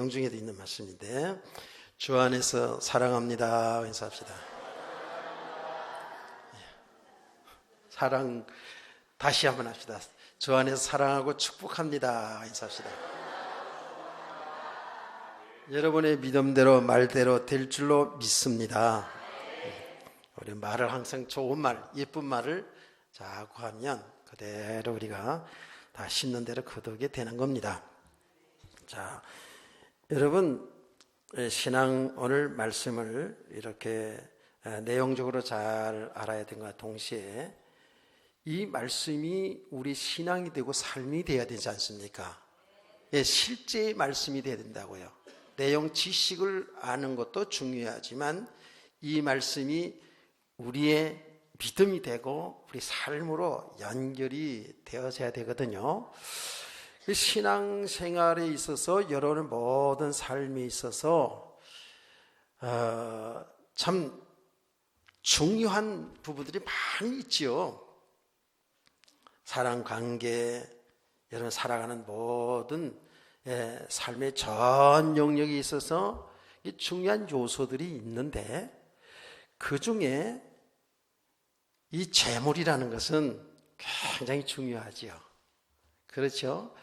성경 중에도 있는 말씀인데, 주 안에서 사랑합니다 인사합시다. 사랑 다시 한번 합시다. 주 안에서 사랑하고 축복합니다 인사합시다. 여러분의 믿음대로 말대로 될 줄로 믿습니다. 우리 말을 항상 좋은 말, 예쁜 말을 자꾸 하면 그대로 우리가 다 심는 대로 거두게 되는 겁니다. 자, 여러분, 신앙 오늘 말씀을 이렇게 내용적으로 잘 알아야 되는 것과 동시에 이 말씀이 우리 신앙이 되고 삶이 되어야 되지 않습니까? 예, 실제의 말씀이 되어야 된다고요. 내용 지식을 아는 것도 중요하지만 이 말씀이 우리의 믿음이 되고 우리 삶으로 연결이 되어져야 되거든요. 신앙생활에 있어서 여러분의 모든 삶에 있어서 참 중요한 부분들이 많이 있지요. 사랑관계, 여러분 살아가는 모든 삶의 전 영역에 있어서 중요한 요소들이 있는데 그 중에 이 재물이라는 것은 굉장히 중요하지요. 그렇죠?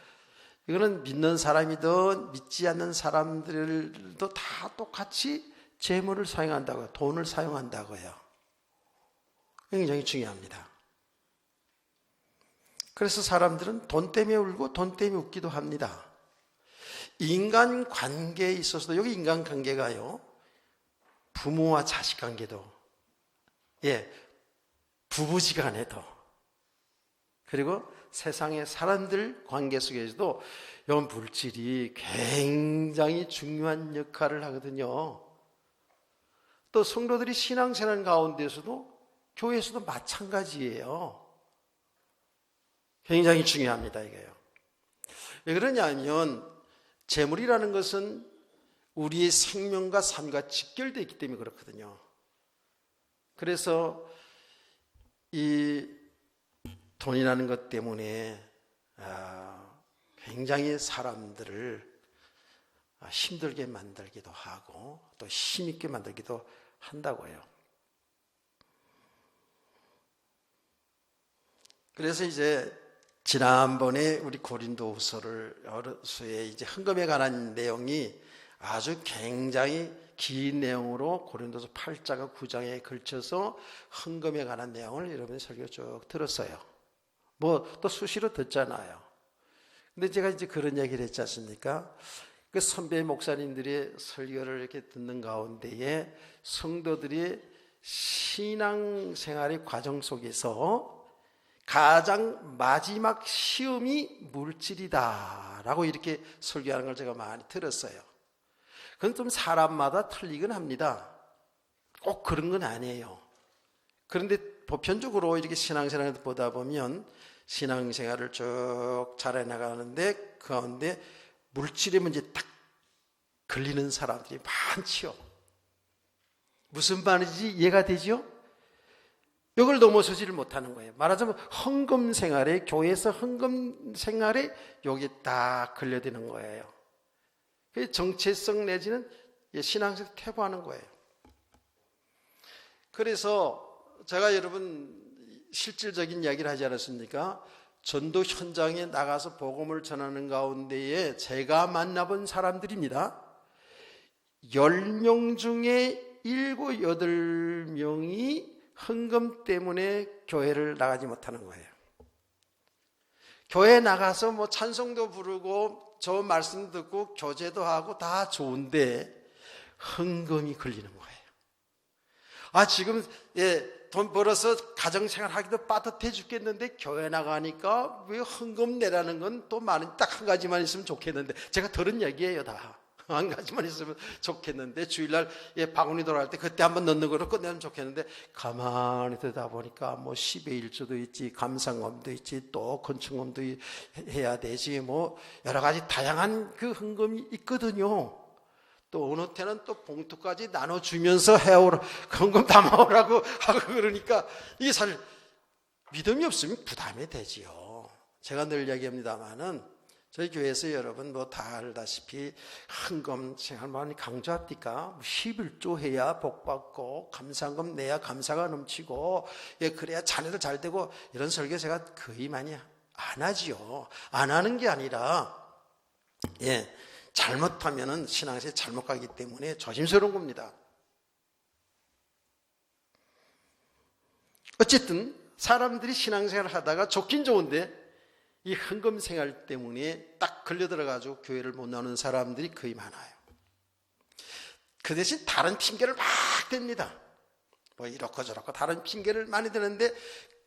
이거는 믿는 사람이든 믿지 않는 사람들도 다 똑같이 재물을 사용한다고요. 돈을 사용한다고요. 굉장히 중요합니다. 그래서 사람들은 돈 때문에 울고 돈 때문에 웃기도 합니다. 인간 관계에 있어서도, 여기 인간 관계가요, 부모와 자식 관계도, 부부지간에도, 그리고 세상의 사람들 관계 속에서도 이 물질이 굉장히 중요한 역할을 하거든요. 또 성도들이 신앙생활 가운데서도 교회에서도 마찬가지예요. 굉장히 중요합니다, 이게요. 왜 그러냐면 재물이라는 것은 우리의 생명과 삶과 직결되어 있기 때문에 그렇거든요. 그래서 이 돈이라는 것 때문에 굉장히 사람들을 힘들게 만들기도 하고 또 힘있게 만들기도 한다고요. 그래서 이제 지난번에 우리 고린도후서에 이제 헌금에 관한 내용이 아주 굉장히 긴 내용으로 고린도서 8장과 9장에 걸쳐서 헌금에 관한 내용을 여러분이 설교 쭉 들었어요. 뭐 또 수시로 듣잖아요. 근데 제가 이제 그런 얘기를 했지 않습니까? 그 선배 목사님들의 설교를 이렇게 듣는 가운데에 성도들이 신앙생활의 과정 속에서 가장 마지막 시험이 물질이다라고 이렇게 설교하는 걸 제가 많이 들었어요. 그건 좀 사람마다 틀리긴 합니다. 꼭 그런 건 아니에요. 그런데 보편적으로 이렇게 신앙생활을 보다 보면 신앙생활을 쭉 잘해 나가는데 그 가운데 물질의 문제에 딱 걸리는 사람들이 많지요. 무슨 말인지 이해가 되죠? 이걸 넘어서지를 못하는 거예요. 말하자면 헌금 생활에, 교회에서 헌금 생활에 여기 딱 걸려드는 거예요. 정체성 내지는 신앙에서 퇴보하는 거예요. 그래서 제가 여러분 실질적인 이야기를 하지 않았습니까? 전도 현장에 나가서 복음을 전하는 가운데에 제가 만나본 사람들입니다. 10명 중에 7, 8명이 헌금 때문에 교회를 나가지 못하는 거예요. 교회 나가서 뭐 찬송도 부르고 좋은 말씀 듣고 교제도 하고 다 좋은데 헌금이 걸리는 거예요. 지금 돈 벌어서 가정생활 하기도 빠듯해 죽겠는데 교회 나가니까 왜 헌금 내라는 건 또 딱 한 가지만 있으면 좋겠는데, 제가 들은 얘기예요. 다 한 가지만 있으면 좋겠는데, 주일날 바구니 돌아갈 때 그때 한번 넣는 거로 끝내면 좋겠는데, 가만히 듣다 보니까 뭐 10의 1조도 있지, 감상금도 있지, 또 건축금도 해야 되지, 뭐 여러 가지 다양한 그 헌금이 있거든요. 또 어느 때는 또 봉투까지 나눠주면서 해오라, 헌금 담아오라고 하고, 그러니까 이게 사실 믿음이 없으면 부담이 되지요. 제가 늘 이야기합니다마는 저희 교회에서 여러분 뭐 다 알다시피 헌금 생활 많이 강조합니까? 11조 해야 복 받고 감사금 내야 감사가 넘치고, 예, 그래야 자녀들 잘 되고, 이런 설교 제가 거의 많이 안 하지요. 안 하는 게 아니라, 예, 잘못하면은 신앙생활 잘못 가기 때문에 조심스러운 겁니다. 어쨌든 사람들이 신앙생활을 하다가 좋긴 좋은데 이 헌금 생활 때문에 딱 걸려들어가지고 교회를 못 나오는 사람들이 거의 많아요. 그 대신 다른 핑계를 막 댑니다. 뭐 이렇고 저렇고 다른 핑계를 많이 대는데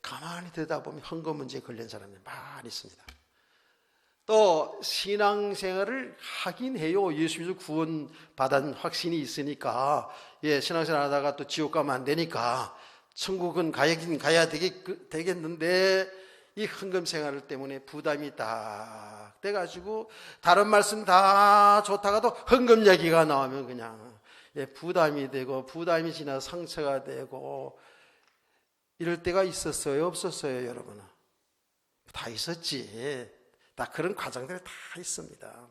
가만히 들여다 보면 헌금 문제에 걸린 사람들이 많이 있습니다. 또 신앙생활을 하긴 해요. 예수님도 구원받은 확신이 있으니까, 예, 신앙생활 하다가 또 지옥 가면 안 되니까 천국은 가야긴 가야 되겠는데, 이 헌금 생활 때문에 부담이 딱 돼가지고 다른 말씀 다 좋다가도 헌금 얘기가 나오면 그냥, 예, 부담이 되고, 부담이 지나 상처가 되고, 이럴 때가 있었어요, 없었어요, 여러분? 다 있었지. 다 그런 과정들이 다 있습니다.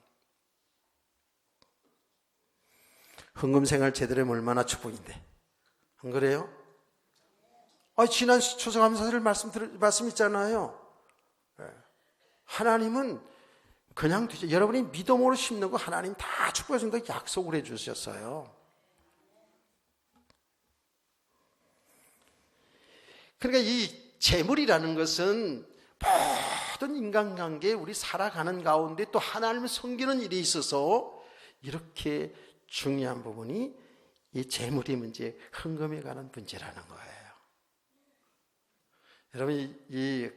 헌금 생활 제대로 하면 얼마나 축복인데, 안 그래요? 지난 추수감사절 말씀 있잖아요. 하나님은 그냥 여러분이 믿음으로 심는 거 하나님 다 축복해 준다고 약속을 해 주셨어요. 그러니까 이 재물이라는 것은 모든 인간관계에 우리 살아가는 가운데 또 하나님을 섬기는 일에 있어서 이렇게 중요한 부분이 이 재물의 문제, 헌금에 관한 문제라는 거예요. 여러분, 이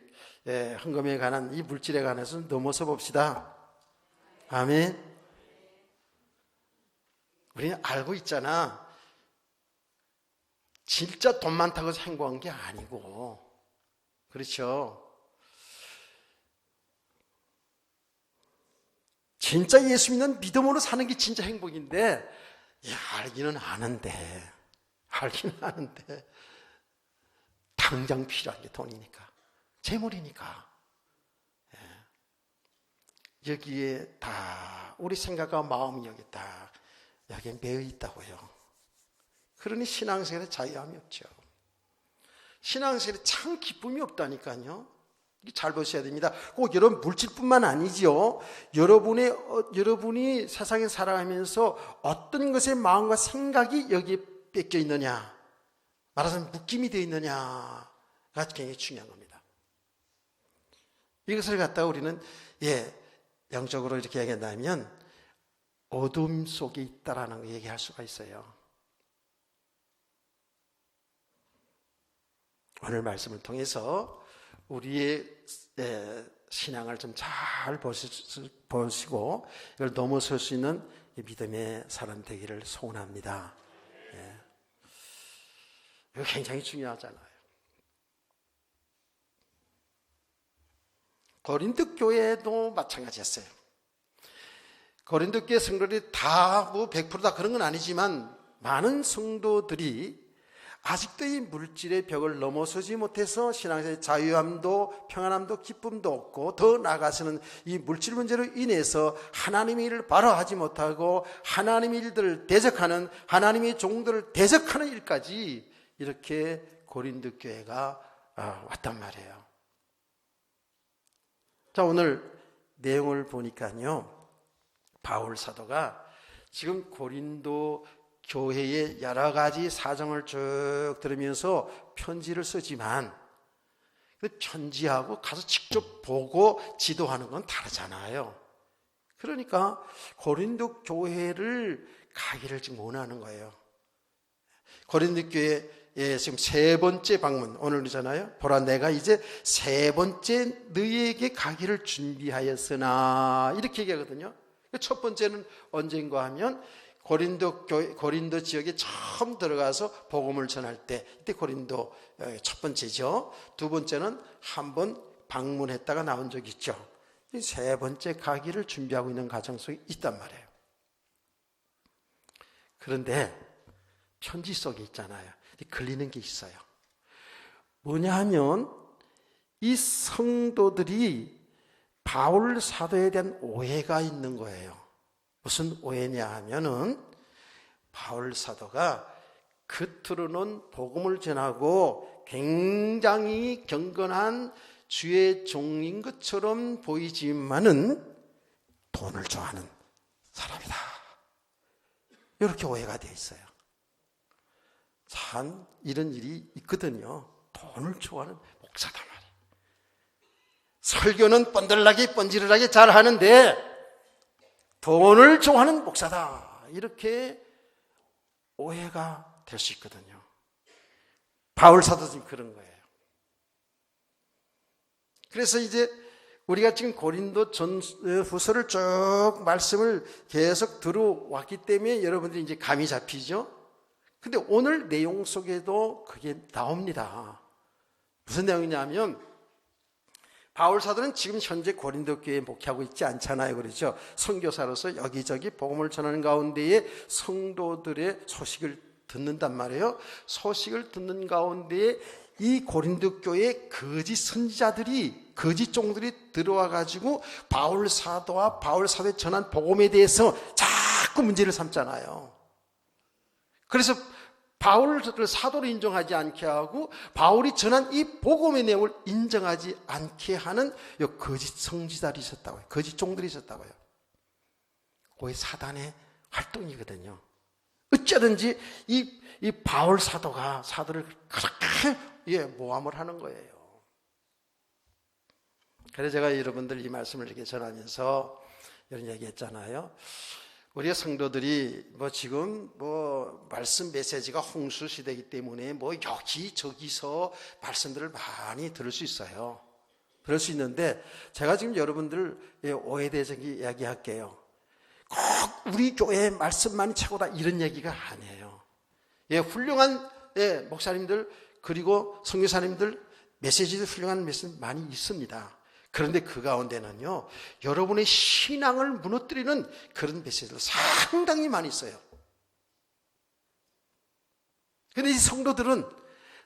헌금에 관한 이 물질에 관해서 넘어서 봅시다. 아멘. 우리는 알고 있잖아. 진짜 돈 많다고 해서 행복한 게 아니고, 그렇죠? 진짜 예수 믿는 믿음으로 사는 게 진짜 행복인데, 알기는 아는데 당장 필요한 게 돈이니까, 재물이니까, 여기에 다 우리 생각과 마음이 여기에 매여 있다고요. 그러니 신앙생활에 자유함이 없죠. 신앙생활에 참 기쁨이 없다니까요. 잘 보셔야 됩니다. 꼭 여러분 물질뿐만 아니죠. 여러분이 세상에 살아가면서 어떤 것에 마음과 생각이 여기에 뺏겨 있느냐, 말하자면 묶임이 되어 있느냐가 굉장히 중요한 겁니다. 이것을 갖다가 우리는, 영적으로 이렇게 얘기한다면 어둠 속에 있다라는 거 얘기할 수가 있어요. 오늘 말씀을 통해서 우리의 신앙을 좀 잘 보시고 이걸 넘어설 수 있는 믿음의 사람 되기를 소원합니다. 이거 굉장히 중요하잖아요. 고린도 교회도 마찬가지였어요. 고린도 교회 성도들이 다 100% 그런 건 아니지만 많은 성도들이 아직도 이 물질의 벽을 넘어서지 못해서 신앙생활의 자유함도 평안함도 기쁨도 없고, 더 나아가서는 이 물질 문제로 인해서 하나님의 일을 바로 하지 못하고 하나님의 일들을 대적하는, 하나님의 종들을 대적하는 일까지 이렇게 고린도 교회가 왔단 말이에요. 자, 오늘 내용을 보니까요, 바울 사도가 지금 고린도 교회의 여러 가지 사정을 쭉 들으면서 편지를 쓰지만, 그 편지하고 가서 직접 보고 지도하는 건 다르잖아요. 그러니까 고린도 교회를 가기를 지금 원하는 거예요. 고린도 교회에 지금 세 번째 방문, 오늘이잖아요. 보라, 내가 이제 세 번째 너희에게 가기를 준비하였으나, 이렇게 얘기하거든요. 첫 번째는 언젠가 하면 고린도 지역에 처음 들어가서 복음을 전할 때, 이때 고린도 첫 번째죠. 두 번째는 한번 방문했다가 나온 적이 있죠. 세 번째 가기를 준비하고 있는 과정 속에 있단 말이에요. 그런데 편지 속에 있잖아요, 걸리는 게 있어요. 뭐냐 하면 이 성도들이 바울 사도에 대한 오해가 있는 거예요. 무슨 오해냐 하면은 바울 사도가 겉으로는 복음을 전하고 굉장히 경건한 주의 종인 것처럼 보이지만은 돈을 좋아하는 사람이다. 이렇게 오해가 되어 있어요. 참 이런 일이 있거든요. 돈을 좋아하는 목사다 말이에요. 설교는 뻔들나게 뻔지르하게 잘 하는데 돈을 좋아하는 목사다. 이렇게 오해가 될 수 있거든요. 바울 사도도 지금 그런 거예요. 그래서 이제 우리가 지금 고린도 전후서를 쭉 말씀을 계속 들어왔기 때문에 여러분들이 이제 감이 잡히죠. 근데 오늘 내용 속에도 그게 나옵니다. 무슨 내용이냐면 바울 사도는 지금 현재 고린도 교회에 목회하고 있지 않잖아요. 그렇죠? 선교사로서 여기저기 복음을 전하는 가운데에 성도들의 소식을 듣는단 말이에요. 소식을 듣는 가운데에 이 고린도 교회에 거짓 선지자들이, 거짓 종들이 들어와 가지고 바울 사도와 바울 사도에 전한 복음에 대해서 자꾸 문제를 삼잖아요. 그래서 바울을 사도로 인정하지 않게 하고 바울이 전한 이 복음의 내용을 인정하지 않게 하는 이 거짓 선지자들이 있었다고요. 거짓 종들이 있었다고요. 그게 사단의 활동이거든요. 어쩌든지 이 바울 사도가 사도를 그렇게 모함을 하는 거예요. 그래서 제가 여러분들 이 말씀을 이렇게 전하면서 이런 얘기 했잖아요. 우리가 성도들이 지금 말씀 메시지가 홍수 시대이기 때문에 여기저기서 말씀들을 많이 들을 수 있어요. 들을 수 있는데 제가 지금 여러분들 오해에 대해서 이야기할게요. 꼭 우리 교회의 말씀만이 최고다 이런 얘기가 아니에요. 훌륭한 목사님들 그리고 선교사님들 메시지도 훌륭한 메시지 많이 있습니다. 그런데 그 가운데는요, 여러분의 신앙을 무너뜨리는 그런 메시지도 상당히 많이 있어요. 그런데 이 성도들은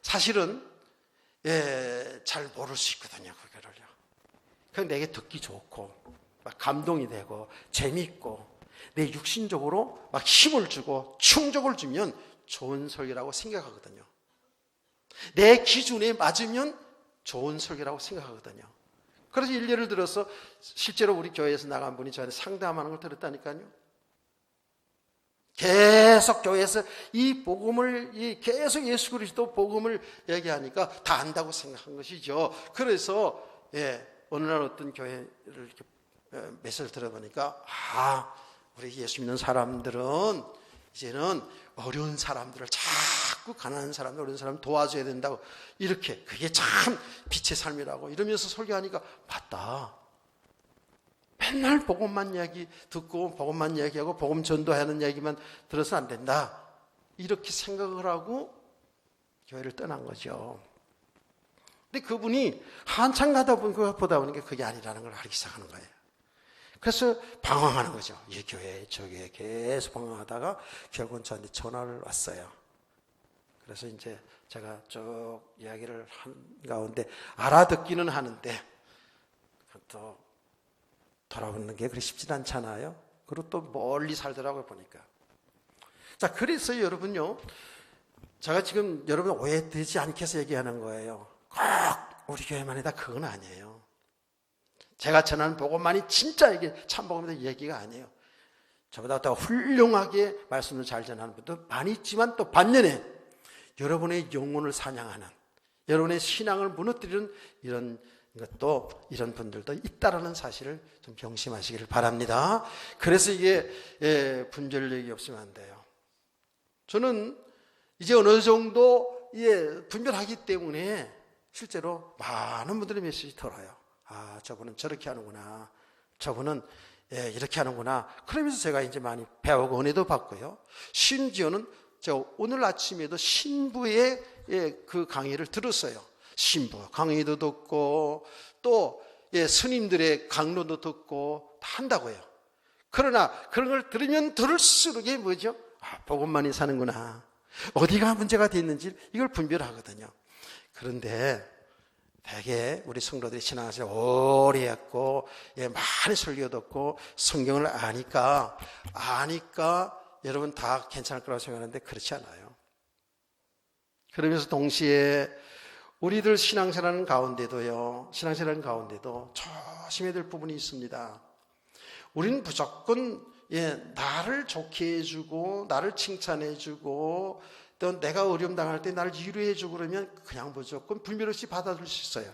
사실은 잘 모를 수 있거든요. 그거를요. 그냥 내게 듣기 좋고 막 감동이 되고 재미있고 내 육신적으로 막 힘을 주고 충족을 주면 좋은 설교라고 생각하거든요. 내 기준에 맞으면 좋은 설교라고 생각하거든요. 그래서 일례를 들어서 실제로 우리 교회에서 나간 분이 저한테 상담하는 걸 들었다니까요. 계속 교회에서 이 복음을 계속 예수 그리스도 복음을 얘기하니까 다 안다고 생각한 것이죠. 그래서 어느 날 어떤 교회를 이렇게 메시지를 들어보니까 우리 예수 믿는 사람들은 이제는 어려운 사람들을 자꾸 가난한 사람들, 어려운 사람 도와줘야 된다고 이렇게 그게 참 빛의 삶이라고 이러면서 설교하니까 맞다. 맨날 복음만 이야기 듣고 복음만 이야기하고 복음 전도하는 얘기만 들어서는 안 된다. 이렇게 생각을 하고 교회를 떠난 거죠. 근데 그분이 한참 가다 보니까 그게 아니라는 걸 알기 시작하는 거예요. 그래서 방황하는 거죠. 이 교회, 저 교회 계속 방황하다가 결국은 저한테 전화를 왔어요. 그래서 이제 제가 쭉 이야기를 한 가운데 알아듣기는 하는데 또 돌아오는 게 그리 쉽지 않잖아요. 그리고 또 멀리 살더라고요, 보니까. 자, 그래서 여러분요, 제가 지금 여러분 오해되지 않게 해서 얘기하는 거예요. 꼭 우리 교회만이다, 그건 아니에요. 제가 전하는 복음만이 진짜 이게 참 복음이다 얘기가 아니에요. 저보다 더 훌륭하게 말씀을 잘 전하는 분도 많이 있지만 또 반면에 여러분의 영혼을 사냥하는, 여러분의 신앙을 무너뜨리는 이런 분들도 있다라는 사실을 좀 명심하시기를 바랍니다. 그래서 이게 분별력이 없으면 안 돼요. 저는 이제 어느 정도 분별하기 때문에 실제로 많은 분들의 메시지 들어요. 저분은 저렇게 하는구나. 저분은 이렇게 하는구나. 그러면서 제가 이제 많이 배우고 은혜도 받고요. 심지어는 제가 오늘 아침에도 신부의 그 강의를 들었어요. 신부 강의도 듣고 또 스님들의 강론도 듣고 다 한다고요. 그러나 그런 걸 들으면 들을수록 이게 뭐죠? 복음만이 사는구나. 어디가 문제가 됐는지 이걸 분별하거든요. 그런데 되게 우리 성도들이 신앙생활 오래 했고, 많이 설교 듣고 성경을 아니까 여러분 다 괜찮을 거라고 생각하는데 그렇지 않아요. 그러면서 동시에 우리들 신앙생활하는 가운데도 조심해야 될 부분이 있습니다. 우리는 무조건 나를 좋게 해주고 나를 칭찬해주고 또 내가 어려움 당할 때 나를 위로해주고 그러면 그냥 무조건 불멸 없이 받아줄 수 있어요.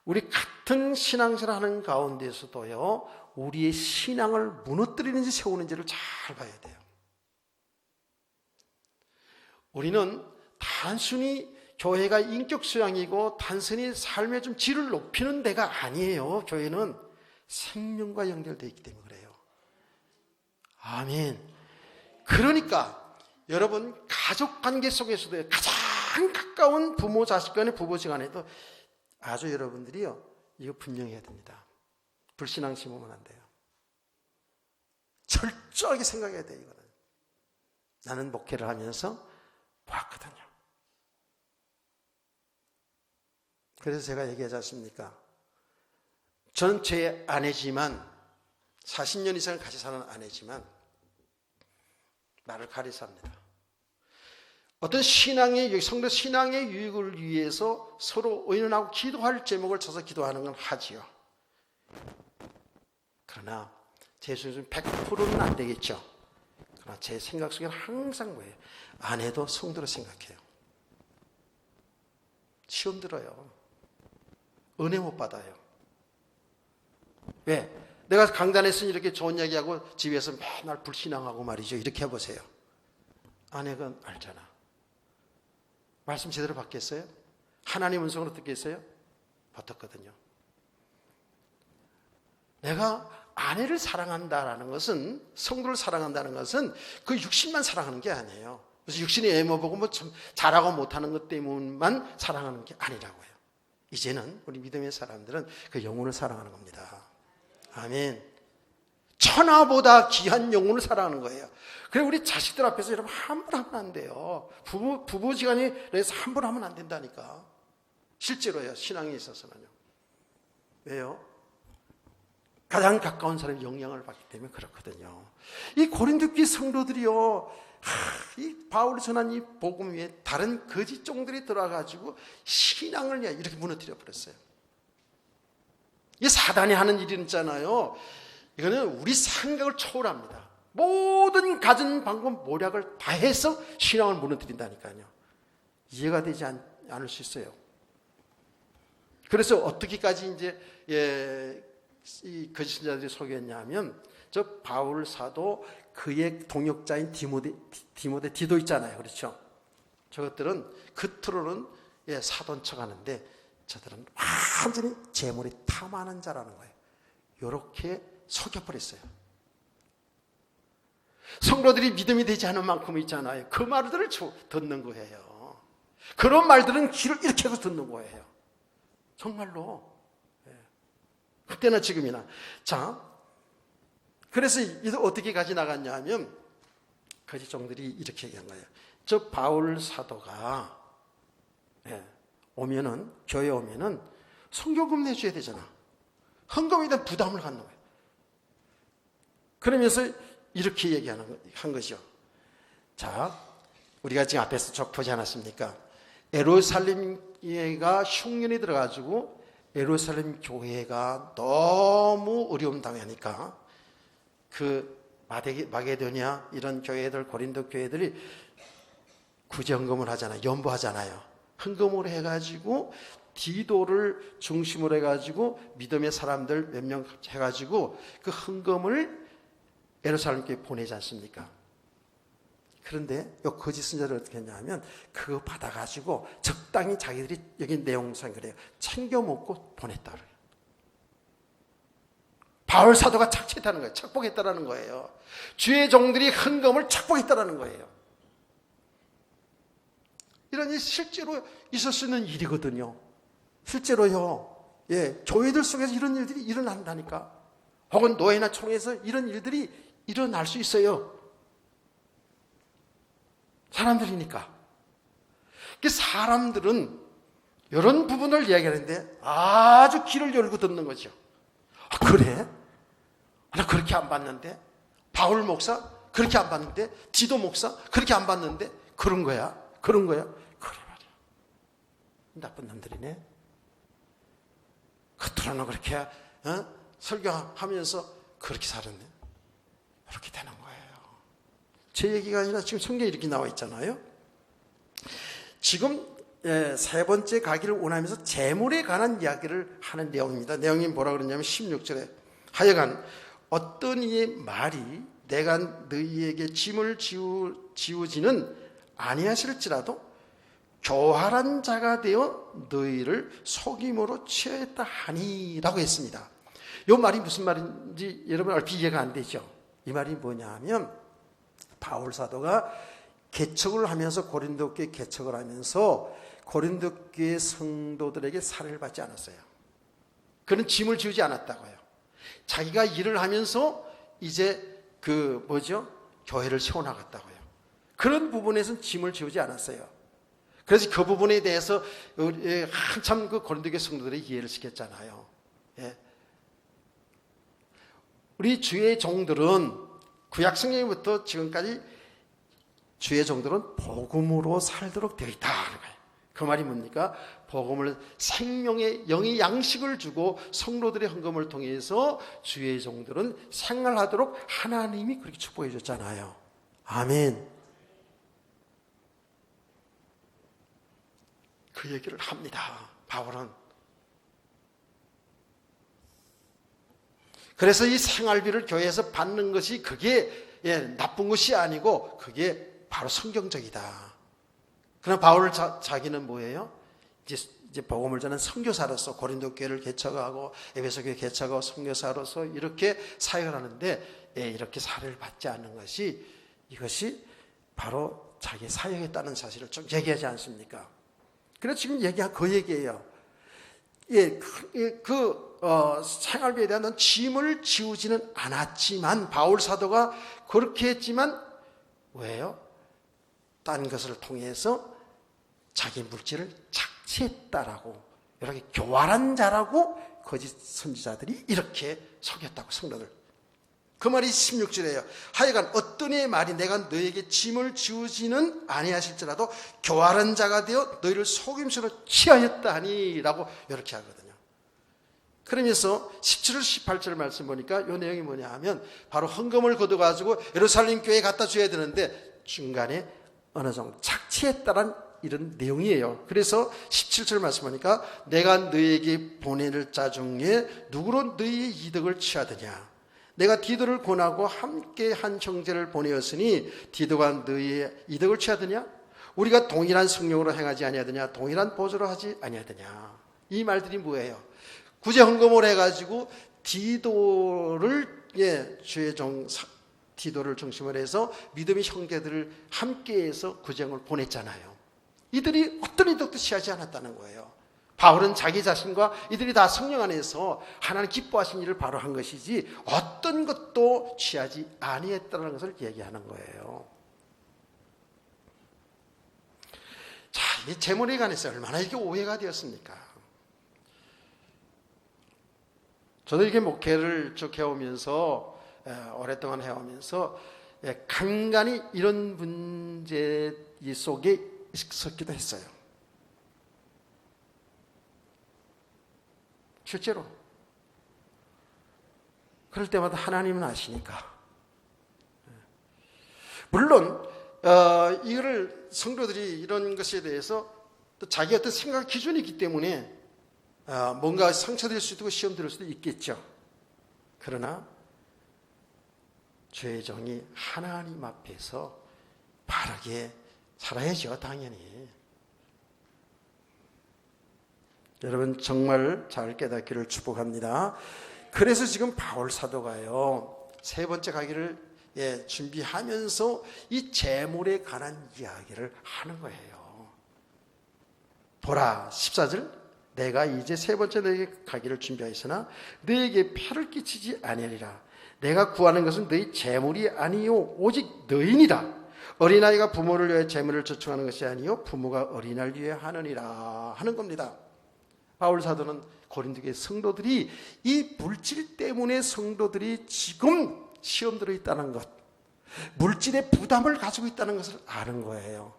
우리 같은 신앙생활 하는 가운데서도요, 우리의 신앙을 무너뜨리는지 세우는지를 잘 봐야 돼요. 우리는 단순히 교회가 인격 수양이고 단순히 삶의 좀 질을 높이는 데가 아니에요. 교회는 생명과 연결되어 있기 때문에 그래요. 아멘. 그러니까 여러분 가족관계 속에서도 가장 가까운 부모 자식 간의 부부지간에도 아주 여러분들이요, 이거 분명히 해야 됩니다. 불신앙 심으면 안 돼요. 철저하게 생각해야 돼요. 이거는 나는 목회를 하면서 봤거든요. 그래서 제가 얘기하지 않습니까? 저는 제 아내지만 40년 이상을 같이 사는 아내지만 나를 가리서 합니다. 어떤 성도 신앙의 유익을 위해서 서로 의논하고 기도할 제목을 쳐서 기도하는 건 하지요. 그러나 제 수준은 100%는 안 되겠죠. 그러나 제 생각 속에는 항상 뭐예요? 아내도 성도로 생각해요. 시험 들어요. 은혜 못 받아요. 왜? 내가 강단에서 이렇게 좋은 이야기하고 집에서 맨날 불신앙하고 말이죠. 이렇게 해보세요. 아내가 알잖아. 말씀 제대로 받겠어요? 하나님 음성으로 듣겠어요? 받았거든요. 내가 아내를 사랑한다라는 것은, 성도를 사랑한다는 것은 그 육신만 사랑하는 게 아니에요. 그래서 육신의 외모 보고 뭐 좀 잘하고 못하는 것 때문만 사랑하는 게 아니라고요. 이제는 우리 믿음의 사람들은 그 영혼을 사랑하는 겁니다. 아멘. 천하보다 귀한 영혼을 사랑하는 거예요. 그래 우리 자식들 앞에서 여러분 함부로 하면 안 돼요. 부부지간에 그래서 함부로 하면 안 된다니까. 실제로요. 신앙에 있어서는요. 왜요? 가장 가까운 사람이 영향을 받기 때문에 그렇거든요. 이 고린도 교회 성도들이요, 이 바울이 전한 이 복음 위에 다른 거짓 종들이 들어와가지고 신앙을 이렇게 무너뜨려 버렸어요. 이 사단이 하는 일이 있잖아요. 이거는 우리 생각을 초월합니다. 모든 가진 방법 모략을 다 해서 신앙을 무너뜨린다니까요. 이해가 되지 않을 수 있어요. 그래서 어떻게까지 이제 이 거짓 선자들이 속였냐면, 저 바울 사도 그의 동역자인 디도 있잖아요. 그렇죠? 저것들은 겉으로는 사도인 척 하는데 저들은 완전히 재물이 탐하는 자라는 거예요. 이렇게 속여버렸어요. 성도들이 믿음이 되지 않은 만큼 있잖아요. 그 말들을 듣는 거예요. 그런 말들은 귀를 이렇게 해서 듣는 거예요. 정말로. 그때나 지금이나. 자, 그래서 어떻게 가지 나갔냐 하면 거짓 종들이 이렇게 얘기한 거예요. 저 바울 사도가 오면은, 교회 오면은 성교금 내줘야 되잖아. 헌금에 대한 부담을 갖는 거예요. 그러면서 이렇게 한 거죠. 자, 우리가 지금 앞에서 쭉 보지 않았습니까? 예루살렘가 흉년이 들어가지고 예루살렘 교회가 너무 어려움 당하니까 그 마게도냐 이런 교회들, 고린도 교회들이 구제헌금을 하잖아요. 연보하잖아요. 헌금으로 해가지고 디도를 중심으로 해가지고 믿음의 사람들 몇 명 해가지고 그 헌금을 예루살렘 교회에 보내지 않습니까? 그런데 이 거짓 선자를 어떻게 했냐면 그거 받아가지고 적당히 자기들이, 여기 내용상 그래요, 챙겨 먹고 보냈다 그래요. 바울 사도가 착취했다는 거예요. 착복했다는 거예요. 주의 종들이 헌금을 착복했다는 거예요. 이런 일이 실제로 있을 수 있는 일이거든요. 실제로요. 교회들 속에서 이런 일들이 일어난다니까. 혹은 노예나 총회에서 이런 일들이 일어날 수 있어요. 사람들이니까. 사람들은 이런 부분을 이야기하는데 아주 귀를 열고 듣는 거죠. 아, 그래? 나 그렇게 안 봤는데? 바울 목사? 그렇게 안 봤는데? 디도 목사? 그렇게 안 봤는데? 그런 거야? 그런 거야? 그래 말이야. 나쁜 놈들이네. 겉으로는 그렇게 설교하면서 그렇게 살았네. 그렇게 되는 거예요. 제 얘기가 아니라 지금 성경에 이렇게 나와 있잖아요. 지금 세 번째 가기를 원하면서 재물에 관한 이야기를 하는 내용입니다. 내용이 뭐라 그러냐면 16절에 하여간 어떤 이의 말이 내가 너희에게 짐을 지우지는 아니하실지라도 교활한 자가 되어 너희를 속임으로 취하였다 하니라고 했습니다. 이 말이 무슨 말인지 여러분 얼핏 이해가 안 되죠. 이 말이 뭐냐 하면 바울 사도가 개척을 하면서 고린도 교회 개척을 하면서 고린도 교회 성도들에게 살해를 받지 않았어요. 그는 짐을 지우지 않았다고요. 자기가 일을 하면서 이제 교회를 세워나갔다고요. 그런 부분에서는 짐을 지우지 않았어요. 그래서 그 부분에 대해서 한참 그 고린도 교회 성도들이 이해를 시켰잖아요. 예. 우리 주의 종들은 구약 성경부터 지금까지 주의 종들은 복음으로 살도록 되어 있다. 그 말이 뭡니까? 복음을 생명의 영의 양식을 주고 성도들의 헌금을 통해서 주의 종들은 생활하도록 하나님이 그렇게 축복해 줬잖아요. 아멘. 그 얘기를 합니다. 바울은. 그래서 이 생활비를 교회에서 받는 것이 그게 나쁜 것이 아니고 그게 바로 성경적이다. 그러나 바울 자기는 뭐예요? 이제 복음을 전하는 선교사로서 고린도 교회를 개척하고 에베소 교회 개척하고 선교사로서 이렇게 사역을 하는데 이렇게 사례를 받지 않는 것이 이것이 바로 자기 사역했다는 사실을 좀 얘기하지 않습니까? 그래서 지금 얘기한 그 얘기예요. 생활비에 대한 짐을 지우지는 않았지만 바울 사도가 그렇게 했지만 왜요? 딴 것을 통해서 자기 물질을 착취했다라고 이렇게 교활한 자라고 거짓 선지자들이 이렇게 속였다고 성도들. 그 말이 16절이에요. 하여간 어떤 이의 말이 내가 너에게 짐을 지우지는 아니하실지라도 교활한 자가 되어 너희를 속임수로 취하였다 하니라고 이렇게 하거든요. 그러면서 17절 18절 말씀 보니까 이 내용이 뭐냐 하면 바로 헌금을 거둬가지고 예루살렘 교회에 갖다 줘야 되는데 중간에 어느 정도 착취했다는 이런 내용이에요. 그래서 17절 말씀 보니까 내가 너에게 보낼 자 중에 누구로 너희의 이득을 취하더냐. 내가 디도를 권하고 함께 한 형제를 보내었으니 디도가 너희의 이득을 취하더냐? 우리가 동일한 성령으로 행하지 아니하더냐? 동일한 보조로 하지 아니하더냐? 이 말들이 뭐예요? 구제 헌금을 해가지고 디도를 주의 종 디도를 중심으로 해서 믿음의 형제들을 함께해서 구제를 보냈잖아요. 이들이 어떤 이득도 취하지 않았다는 거예요. 바울은 자기 자신과 이들이 다 성령 안에서 하나님 기뻐하신 일을 바로 한 것이지 어떤 것도 취하지 아니했다는 것을 얘기하는 거예요. 자, 이 재물에 관해서 얼마나 이게 오해가 되었습니까? 저도 이게 목회를 쭉 해오면서 오랫동안 해오면서 간간히 이런 문제 속에 있었기도 했어요. 실제로 그럴 때마다 하나님은 아시니까. 물론 이거를 성도들이 이런 것에 대해서 또 자기 어떤 생각 기준이 있기 때문에 뭔가 상처될 수도 있고 시험 들을 수도 있겠죠. 그러나 주의 종이 하나님 앞에서 바르게 살아야죠. 당연히. 여러분 정말 잘 깨닫기를 축복합니다. 그래서 지금 바울 사도가요. 세 번째 가기를 준비하면서 이 재물에 관한 이야기를 하는 거예요. 보라 14절 내가 이제 세 번째 너에게 가기를 준비하였으나 너에게 폐를 끼치지 아니하리라. 내가 구하는 것은 너희 재물이 아니요 오직 너희니라. 어린아이가 부모를 위해 재물을 저축하는 것이 아니요 부모가 어린아이를 위해 하느니라 하는 겁니다. 바울 사도는 고린도교의 성도들이 이 물질 때문에 성도들이 지금 시험 들어 있다는 것, 물질의 부담을 가지고 있다는 것을 아는 거예요.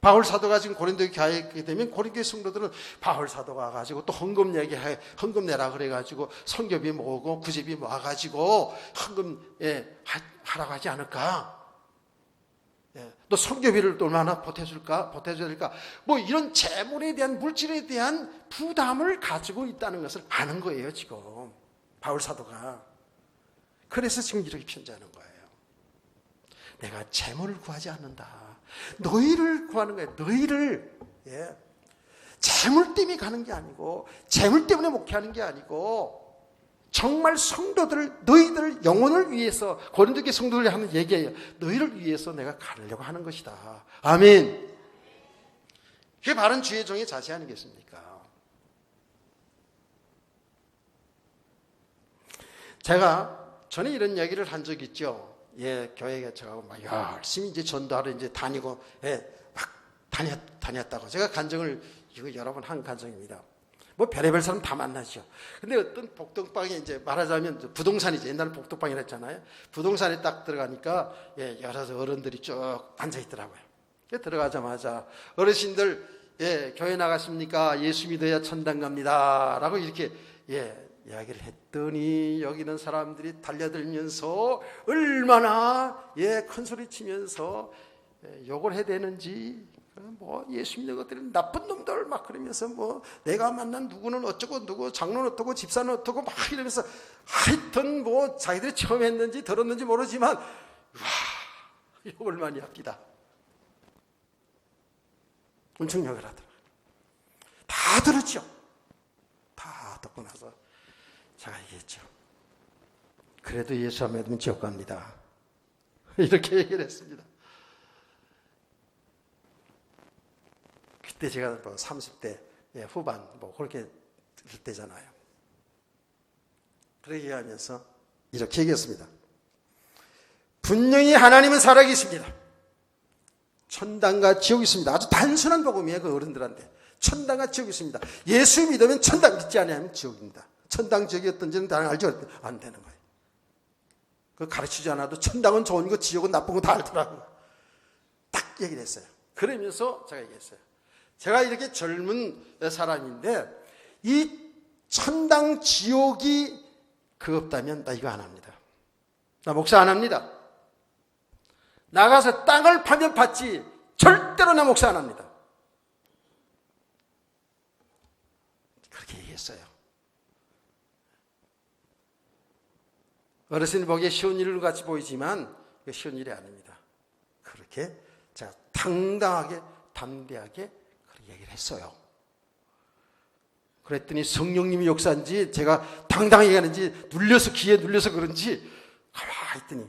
바울 사도가 지금 고린도에 가게 되면 고린도의 성도들은 바울 사도가 가지고 또 헌금 내라 그래가지고 성교비 모으고 구제비 모아가지고 헌금 하라고 하지 않을까? 또 성교비를 또 얼마나 보태줘야 될까? 뭐 이런 재물에 대한 물질에 대한 부담을 가지고 있다는 것을 아는 거예요 지금 바울 사도가. 그래서 지금 이렇게 편지하는 거예요. 내가 재물을 구하지 않는다. 너희를 구하는 거예요. 너희를. 재물 때문에 가는 게 아니고 재물 때문에 목회하는 게 아니고 정말 성도들, 너희들 영혼을 위해서, 고린도교회 성도들이 하는 얘기예요. 너희를 위해서 내가 가려고 하는 것이다. 아멘. 그게 바른 주의 종의 자세 아니겠습니까? 제가 전에 이런 얘기를 한 적 있죠. 교회에 제가 막 열심히 이제 전도하러 이제 다니고, 막 다녔다고. 제가 간증을 이거 여러 번 한 간증입니다. 뭐 별의별 사람 다 만나죠. 근데 어떤 복덕방에 이제 말하자면 부동산이죠. 옛날에 복덕방이라 했잖아요. 부동산에 딱 들어가니까 여러 어른들이 쭉 앉아 있더라고요. 들어가자마자 어르신들 교회 나가십니까? 예수 믿어야 천당 갑니다. 라고 이렇게 이야기를 했더니 여기는 사람들이 달려들면서 얼마나 큰 소리 치면서 욕을 해대는지, 뭐 예수 믿는 것들은 나쁜 놈들 막 그러면서 뭐 내가 만난 누구는 어쩌고 누구 장로는 어떠고 집사는 어떠고 막 이러면서 하여튼 뭐 자기들이 처음 했는지 들었는지 모르지만 욕을 많이 합니다. 엄청 욕을 하더라고요. 다 들었죠. 다 듣고 나서 제가 얘기했죠. 그래도 예수 안 믿으면 지옥 갑니다. 이렇게 얘기를 했습니다. 그때 제가 뭐 30대 후반 뭐 그렇게 될 때잖아요. 그렇게 얘기하면서 이렇게 얘기했습니다. 분명히 하나님은 살아계십니다. 천당과 지옥이 있습니다. 아주 단순한 복음이에요. 그 어른들한테. 천당과 지옥이 있습니다. 예수 믿으면 천당, 믿지 않으면 지옥입니다. 천당 지옥이 어떤지는 다 알죠? 안 되는 거예요. 그 가르치지 않아도 천당은 좋은 거 지옥은 나쁜 거 다 알더라고요. 딱 얘기를 했어요. 그러면서 제가 얘기했어요. 제가 이렇게 젊은 사람인데 이 천당 지옥이 그거 없다면 나 이거 안 합니다. 나 목사 안 합니다. 나가서 땅을 파면 받지 절대로 나 목사 안 합니다. 그렇게 얘기했어요. 어르신이 보기에 쉬운 일 같이 보이지만 쉬운 일이 아닙니다. 그렇게 제가 당당하게 담대하게 그렇게 얘기를 했어요. 그랬더니 성령님이 역사인지 제가 당당하게 얘기하는지 눌려서 귀에 눌려서 그런지 가만히 있더니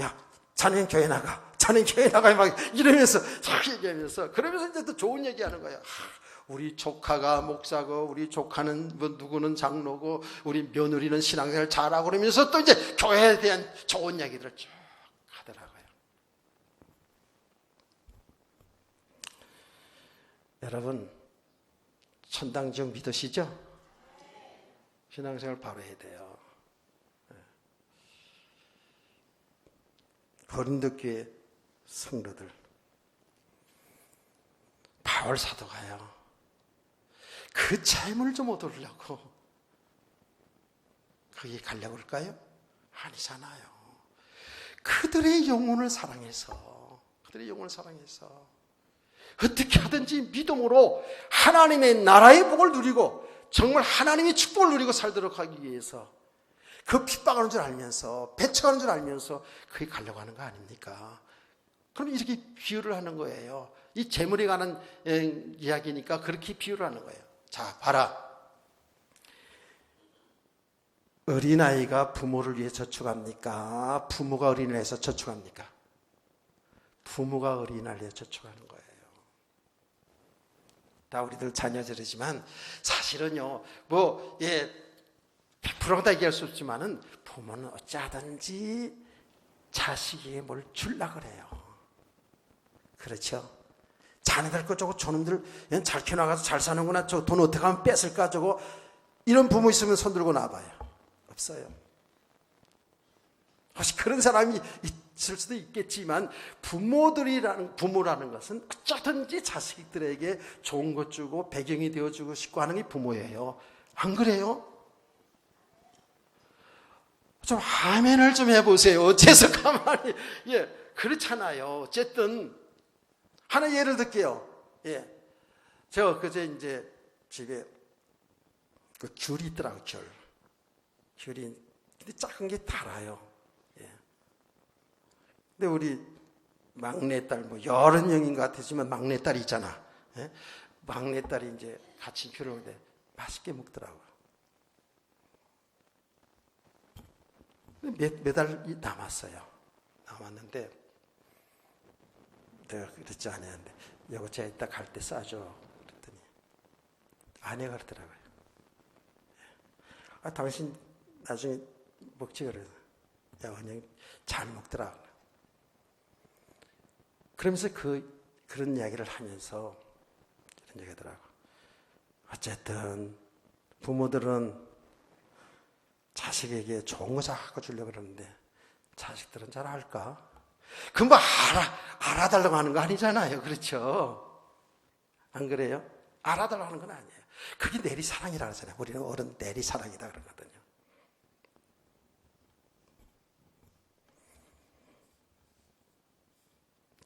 야 자넨 교회 나가, 자넨 교회 나가 막 이러면서 쫙 얘기하면서 그러면서 이제 또 좋은 얘기하는 거예요. 우리 조카가 목사고 우리 조카는 뭐 누구는 장로고 우리 며느리는 신앙생활 잘하고 그러면서 또 이제 교회에 대한 좋은 얘기들을 쭉 하더라고요. 여러분 천당 지옥 믿으시죠? 신앙생활 바로 해야 돼요. 고린도교회 성도들 바울 사도가요. 그 재물 좀 얻으려고 거기 가려고 할까요? 아니잖아요. 그들의 영혼을 사랑해서 어떻게 하든지 믿음으로 하나님의 나라의 복을 누리고 정말 하나님의 축복을 누리고 살도록 하기 위해서 그 핍박하는 줄 알면서 배척하는 줄 알면서 거기 가려고 하는 거 아닙니까? 그럼 이렇게 비유를 하는 거예요. 이 재물에 관한 이야기니까 그렇게 비유를 하는 거예요. 자, 봐라. 어린아이가 부모를 위해 저축합니까? 부모가 어린이를 위해서 저축합니까? 부모가 어린아이를 위해 저축하는 거예요. 다 우리들 자녀들이지만 사실은요, 100%다 얘기할 수 없지만은 부모는 어찌하든지 자식에게 뭘 주려고 그래요. 그렇죠? 자네들 거 저거 저놈들 잘 키워나가서 잘 사는구나. 저 돈 어떻게 하면 뺏을까 저거. 이런 부모 있으면 손 들고 나와봐요. 없어요. 혹시 그런 사람이 있을 수도 있겠지만 부모라는 것은 어쩌든지 자식들에게 좋은 것 주고 배경이 되어주고 싶고 하는 게 부모예요. 안 그래요? 좀 아멘을 좀 해보세요. 어째서 가만히. 예, 그렇잖아요. 어쨌든 하나 예를 들게요. 예, 제가 그제 이제 집에 그 귤이 있더라고요. 귤이 근데 작은 게 달아요. 예. 근데 우리 막내딸 뭐 여러 명인 것 같았지만 막내딸이 있잖아. 예? 막내딸이 이제 같이 귤을 먹는데 맛있게 먹더라고요. 몇 알이 남았어요. 남았는데 내가 그랬지 않았는데 이거 제가 이따 갈 때 싸줘. 그랬더니 아내가 그러더라고요. 아, 당신 나중에 먹지 그래. 야, 그냥 잘 먹더라. 그러면서 그런 이야기를 하면서 이런 얘기 하더라고. 어쨌든 부모들은 자식에게 좋은 거 자꾸 주려고 그러는데 자식들은 잘 알까? 그건 뭐 알아달라고 하는 거 아니잖아요. 그렇죠? 안 그래요? 알아달라고 하는 건 아니에요. 그게 내리사랑이라고 하잖아요. 우리는 어른 내리사랑이다 그러거든요.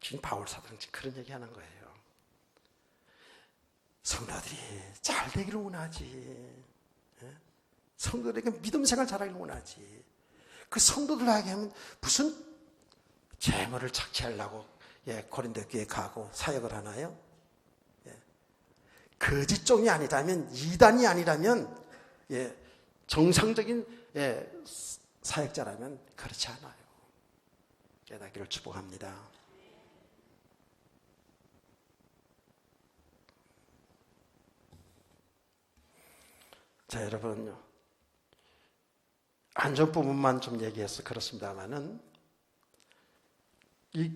지금 바울 사도는 그런 얘기 하는 거예요. 성도들이 잘 되기를 원하지. 성도들에게 믿음 생활 잘하기를 원하지. 그 성도들에게 하면 무슨 재물을 착취하려고 고린도 교회에 가고 사역을 하나요? 거짓 종이 아니라면, 이단이 아니라면, 정상적인 사역자라면 그렇지 않아요. 깨닫기를 축복합니다. 자, 여러분, 안전 부분만 좀 얘기해서 그렇습니다만은, 이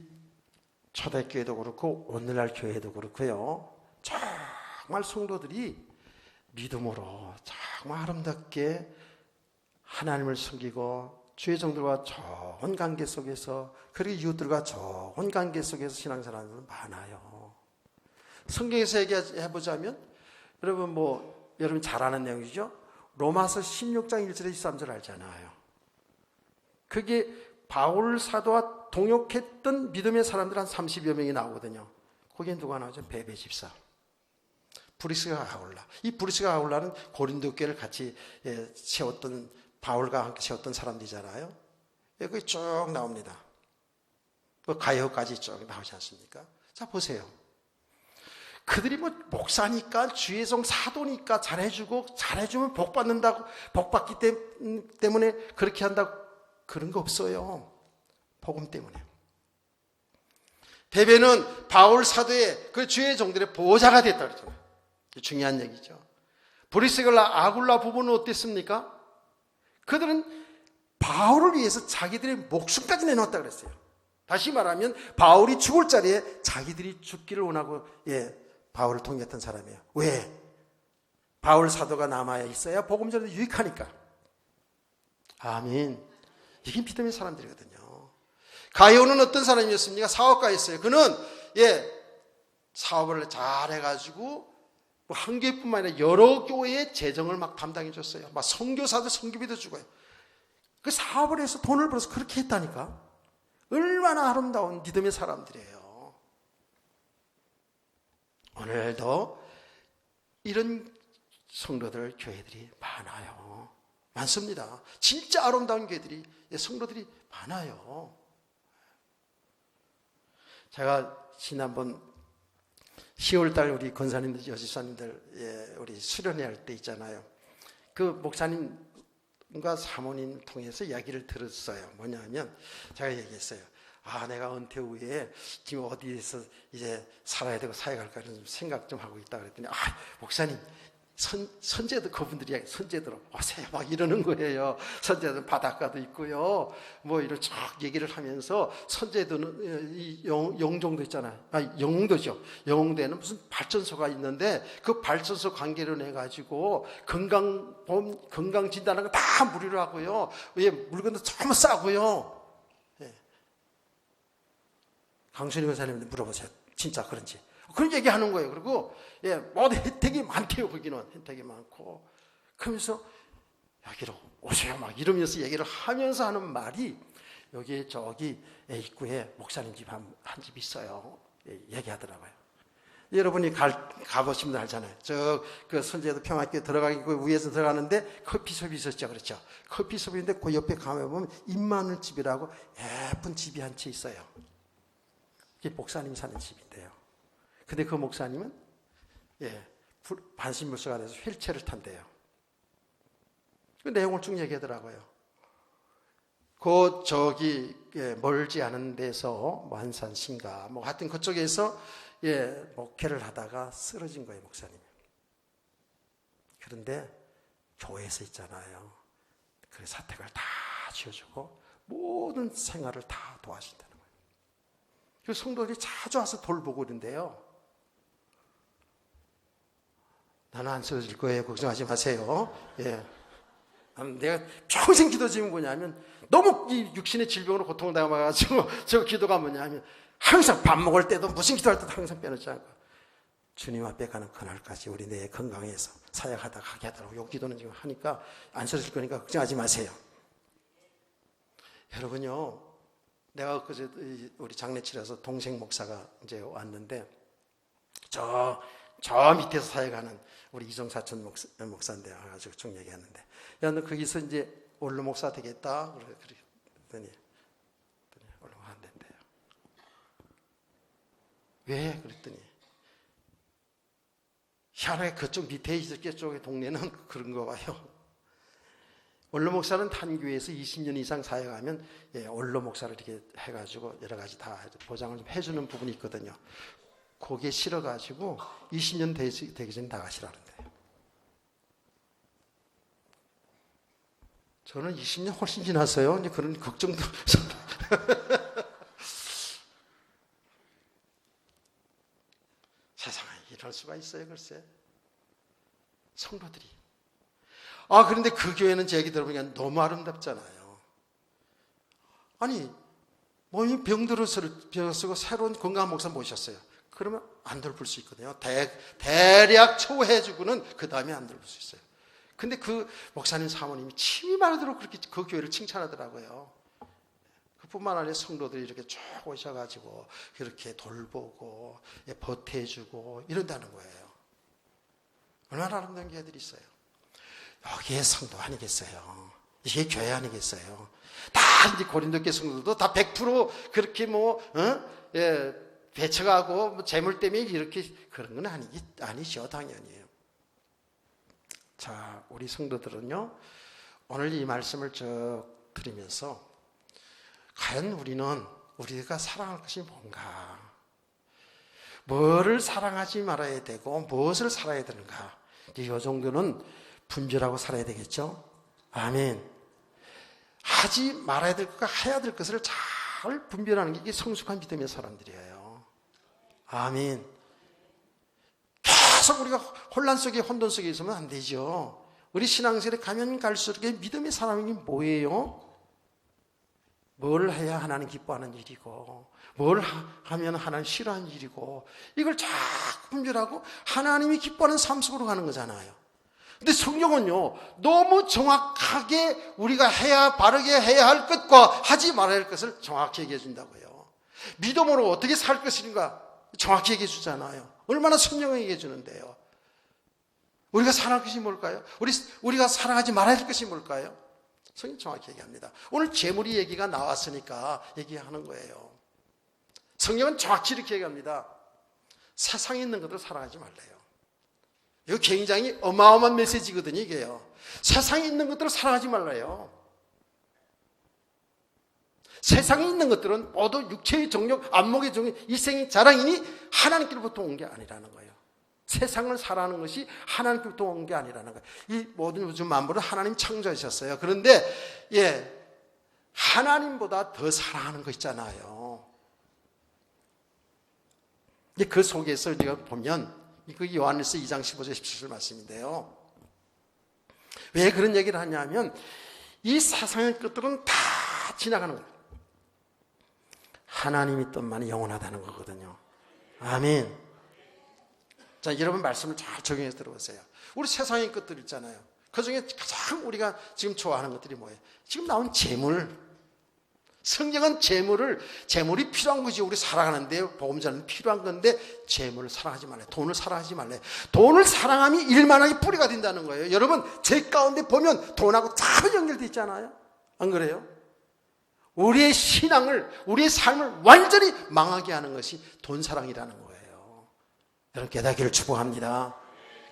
초대교회도 그렇고, 오늘날 교회도 그렇고요. 정말 성도들이 믿음으로 정말 아름답게 하나님을 섬기고 주의 종들과 좋은 관계 속에서 그리고 이웃들과 좋은 관계 속에서 신앙생활하는 많아요. 성경에서 얘기해보자면 여러분 여러분 잘 아는 내용이죠. 로마서 16장 1절에 23절 알잖아요. 그게 바울 사도와 동역했던 믿음의 사람들 한 30여 명이 나오거든요. 거기에 누가 나오죠? 베베 집사. 브리스가 아울라. 이 브리스가 아울라는 고린도 교회를 같이 세웠던 바울과 함께 세웠던 사람들이잖아요. 여기 쭉 나옵니다. 가요까지 쭉 나오지 않습니까? 자, 보세요. 그들이 목사니까 주의 종 사도니까 잘해주면 복 받는다고, 복 받기 때문에 그렇게 한다고 그런 거 없어요. 복음 때문에. 베베는 바울 사도의 그 주의 종들의 보호자가 됐다 그랬잖아요. 중요한 얘기죠. 브리스갈라 아굴라 부부는 어땠습니까? 그들은 바울을 위해서 자기들의 목숨까지 내놓았다 그랬어요. 다시 말하면 바울이 죽을 자리에 자기들이 죽기를 원하고 바울을 통했던 사람이에요. 왜? 바울 사도가 남아야 있어야 복음 전에 유익하니까. 아멘. 이게 믿음의 사람들이거든요. 가이오는 어떤 사람이었습니까? 사업가였어요. 그는 사업을 잘 해가지고 한 교회뿐만 아니라 여러 교회의 재정을 막 담당해 줬어요. 막 선교사도 선교비도 주고요. 그 사업을 해서 돈을 벌어서 그렇게 했다니까. 얼마나 아름다운 믿음의 사람들이에요. 오늘도 이런 성도들, 교회들이 많아요. 많습니다. 진짜 아름다운 교회들이, 성도들이 많아요. 제가 지난번 10월달 우리 권사님들, 여집사님들 우리 수련회 할 때 있잖아요. 그 목사님과 사모님 통해서 이야기를 들었어요. 뭐냐면 제가 얘기했어요. 내가 은퇴 후에 지금 어디에서 이제 살아야 되고 사역할까 좀 생각 좀 하고 있다 그랬더니 목사님 선제들, 그분들이 선제들 오세요 막 이러는 거예요. 선제들은 바닷가도 있고요. 뭐 이런 쭉 얘기를 하면서 선제들은 이 영종도 있잖아요. 영흥도죠. 영흥도에는 무슨 발전소가 있는데 그 발전소 관계로 내 가지고 건강 진단하는 거 다 무료로 하고요. 예, 물건도 너무 싸고요. 예. 강순희 권사님한테 물어보세요. 진짜 그런지. 그런 얘기 하는 거예요. 그리고, 예, 모든 혜택이 많대요. 거기는 혜택이 많고. 그러면서, 여기로 오세요. 막 이러면서 얘기를 하면서 하는 말이, 여기, 저기, 입구에 목사님 집 한 집 있어요. 예, 얘기하더라고요. 여러분이 가보시면 알잖아요. 그 선제도 평화교회 들어가고 위에서 들어가는데 커피숍이 있었죠. 그렇죠. 커피숍인데 그 옆에 가면 입마늘 집이라고 예쁜 집이 한 채 있어요. 이게 목사님 사는 집인데요. 근데 그 목사님은, 예, 반신불수가 돼서 휠체어를 탄대요. 그 내용을 쭉 얘기하더라고요. 예, 멀지 않은 데서, 안산신가, 하여튼 그쪽에서, 예, 목회를 하다가 쓰러진 거예요, 목사님이. 그런데, 교회에서 있잖아요. 그 사택을 다 지어주고, 모든 생활을 다 도와준다는 거예요. 그 성도들이 자주 와서 돌보고 그런데요. 나는 안 쓰러질 거예요. 걱정하지 마세요. 예. 내가 평생 기도 제목이 뭐냐면, 너무 이 육신의 질병으로 고통당해가지고, 저 기도가 뭐냐면, 항상 밥 먹을 때도 무슨 기도할 때도 항상 빼놓지 않고, 주님 앞에 가는 그날까지 우리 내 건강해서 사역하다 가게 하더라고. 요 기도는 지금 하니까 안 쓰러질 거니까 걱정하지 마세요. 여러분요, 내가 그제 우리 장례치러서 동생 목사가 이제 왔는데, 저 밑에서 사역하는 우리 이종사촌 목사인데 와가지고 쭉 얘기했는데, 야, 너 거기서 이제 원로 목사 되겠다? 그랬더니 원로 안 된대요. 왜? 그랬더니, 희한하게 그쪽 밑에 있을 쪽의 동네는 그런 거 봐요. 원로 목사는 단교회에서 20년 이상 사역하면, 예, 원로 목사를 이렇게 해가지고 여러 가지 다 보장을 좀 해주는 부분이 있거든요. 거기에 실어가지고 20년 되기 전에 나가시라는데요. 저는 20년 훨씬 지났어요. 이제 그런 걱정도. 세상에 이럴 수가 있어요, 글쎄. 성도들이. 그런데 그 교회는 제 얘기 들어보니까 너무 아름답잖아요. 아니, 이 병들어 쓰고 새로운 건강한 목사 모셨어요. 그러면 안 돌볼 수 있거든요. 대략 초해주고는 그 다음에 안 돌볼 수 있어요. 근데 그 목사님 사모님이 침이 마르도록 그렇게 그 교회를 칭찬하더라고요. 그뿐만 아니라 성도들이 이렇게 쭉 오셔가지고 그렇게 돌보고 보태주고 이런다는 거예요. 얼마나 아름다운 교회들이 있어요. 여기에 성도 아니겠어요. 이게 교회 아니겠어요. 다 이제 고린도교 성도들도 다 100% 그렇게 배척하고 재물 때문에 이렇게 그런 건 아니죠, 당연히. 자, 우리 성도들은요, 오늘 이 말씀을 쭉 들으면서 과연 우리가 사랑할 것이 뭔가, 뭐를 사랑하지 말아야 되고 무엇을 살아야 되는가, 이 정도는 분별하고 살아야 되겠죠. 아멘. 하지 말아야 될 것과 해야 될 것을 잘 분별하는 게 이게 성숙한 믿음의 사람들이에요. 아멘. 계속 우리가 혼란 속에 혼돈 속에 있으면 안 되죠. 우리 신앙생활에 가면 갈수록 믿음의 사람이 뭐예요? 뭘 해야 하나님 기뻐하는 일이고, 뭘 하면 하나님 싫어하는 일이고, 이걸 자꾸 분별하고 하나님이 기뻐하는 삶 속으로 가는 거잖아요. 근데 성경은요, 너무 정확하게 우리가 바르게 해야 할 것과 하지 말아야 할 것을 정확히 얘기해 준다고요. 믿음으로 어떻게 살 것인가 정확히 얘기해 주잖아요. 얼마나 선명하게 얘기해 주는데요. 우리가 사랑할 것이 뭘까요? 우리가 사랑하지 말아야 할 것이 뭘까요? 성경 정확히 얘기합니다. 오늘 재물이 얘기가 나왔으니까 얘기하는 거예요. 성경은 정확히 이렇게 얘기합니다. 세상에 있는 것들 사랑하지 말래요. 이거 굉장히 어마어마한 메시지거든요, 이게요. 세상에 있는 것들을 사랑하지 말래요. 세상에 있는 것들은 모두 육체의 정욕, 안목의 정욕, 일생의 자랑이니 하나님께로부터 온 게 아니라는 거예요. 세상을 살아가는 것이 하나님께로부터 온 게 아니라는 거예요. 이 모든 우주 만물은 하나님 창조하셨어요. 그런데 하나님보다 더 사랑하는 거 있잖아요. 그 속에서 우리가 보면 그 요한일서 2장 15절 17절 말씀인데요. 왜 그런 얘기를 하냐면 이 세상의 것들은 다 지나가는 거예요. 하나님이 뜻만이 영원하다는 거거든요. 아멘. 자, 여러분 말씀을 잘 적용해서 들어보세요. 우리 세상의 것들 있잖아요. 그중에 가장 우리가 지금 좋아하는 것들이 뭐예요? 지금 나온 재물. 성경은 재물이 필요한 거지. 우리 살아가는데 복음자는 필요한 건데 재물을 사랑하지 말래. 돈을 사랑하지 말래. 돈을 사랑함이 일만하게 뿌리가 된다는 거예요. 여러분 제 가운데 보면 돈하고 잘 연결되어 있잖아요. 안 그래요? 우리의 신앙을, 우리의 삶을 완전히 망하게 하는 것이 돈 사랑이라는 거예요. 여러분 깨닫기를 축복합니다.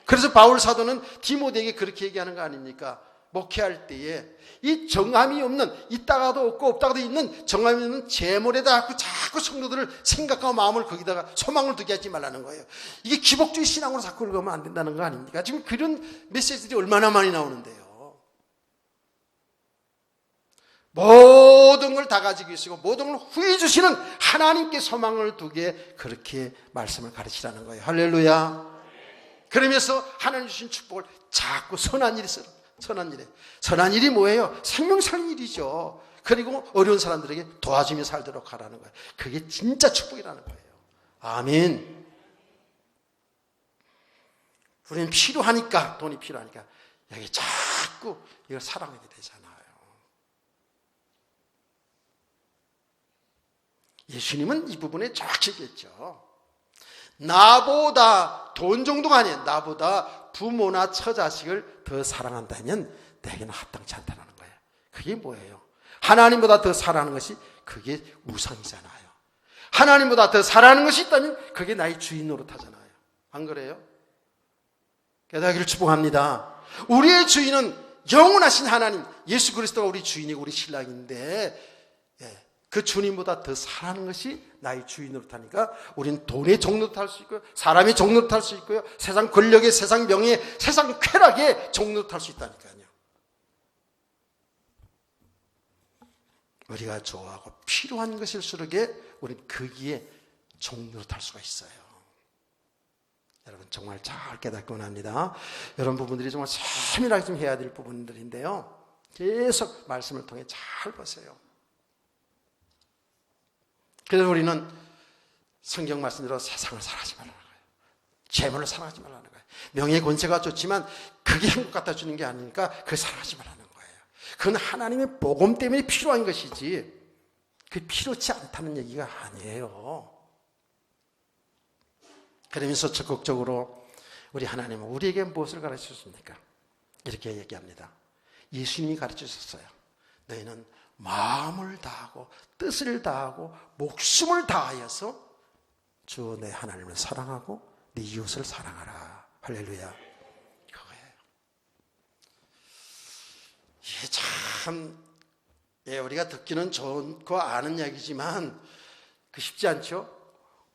그래서 바울 사도는 디모데에게 그렇게 얘기하는 거 아닙니까? 목회할 때에 이 정함이 없는, 있다가도 없고 없다가도 있는 정함이 없는 재물에다 자꾸 성도들을 생각하고 마음을 거기다가 소망을 두게 하지 말라는 거예요. 이게 기복주의 신앙으로 자꾸 읽으면 안 된다는 거 아닙니까? 지금 그런 메시지들이 얼마나 많이 나오는데요. 모든 걸 다 가지고 있으고 모든 걸 후해 주시는 하나님께 소망을 두게 그렇게 말씀을 가르치라는 거예요. 할렐루야. 그러면서 하나님 주신 축복을 자꾸 선한 일에 쓰라. 선한 일이 뭐예요? 생명 살린 일이죠. 그리고 어려운 사람들에게 도와주며 살도록 하라는 거예요. 그게 진짜 축복이라는 거예요. 아멘. 우리는 필요하니까, 돈이 필요하니까 여기 자꾸 이걸 사랑하게 되잖아요. 예수님은 이 부분에 정확히 얘기했죠. 나보다, 돈 정도가 아니에요. 나보다 부모나 처자식을 더 사랑한다면 내게는 합당치 않다는 거예요. 그게 뭐예요? 하나님보다 더 사랑하는 것이 그게 우상이잖아요. 하나님보다 더 사랑하는 것이 있다면 그게 나의 주인 노릇하잖아요. 안 그래요? 깨닫기를 축복합니다. 우리의 주인은 영원하신 하나님, 예수 그리스도가 우리 주인이고 우리 신랑인데 그 주님보다 더 사랑하는 것이 나의 주인 노릇하니까 우리는 돈의 종 노릇할 수 있고요, 사람의 종 노릇할 수 있고요, 세상 권력의, 세상 명예의, 세상 쾌락의 종 노릇할 수 있다니까요. 우리가 좋아하고 필요한 것일수록에 우리는 거기에 종 노릇할 수가 있어요. 여러분 정말 잘 깨닫기 원합니다. 이런 부분들이 정말 세밀하게 좀 해야 될 부분들인데요. 계속 말씀을 통해 잘 보세요. 그래서 우리는 성경 말씀대로 세상을 사랑하지 말라는 거예요. 재물을 사랑하지 말라는 거예요. 명예 권세가 좋지만 그게 행복 갖다 주는 게 아니니까 그걸 사랑하지 말라는 거예요. 그건 하나님의 복음 때문에 필요한 것이지 그게 필요치 않다는 얘기가 아니에요. 그러면서 적극적으로 우리 하나님은 우리에게 무엇을 가르치셨습니까? 이렇게 얘기합니다. 예수님이 가르치셨어요. 너희는 마음을 다하고 뜻을 다하고 목숨을 다하여서 주 내 하나님을 사랑하고 네 이웃을 사랑하라. 할렐루야. 그거예요. 이게 참 우리가 듣기는 좋고 아는 이야기지만 그 쉽지 않죠?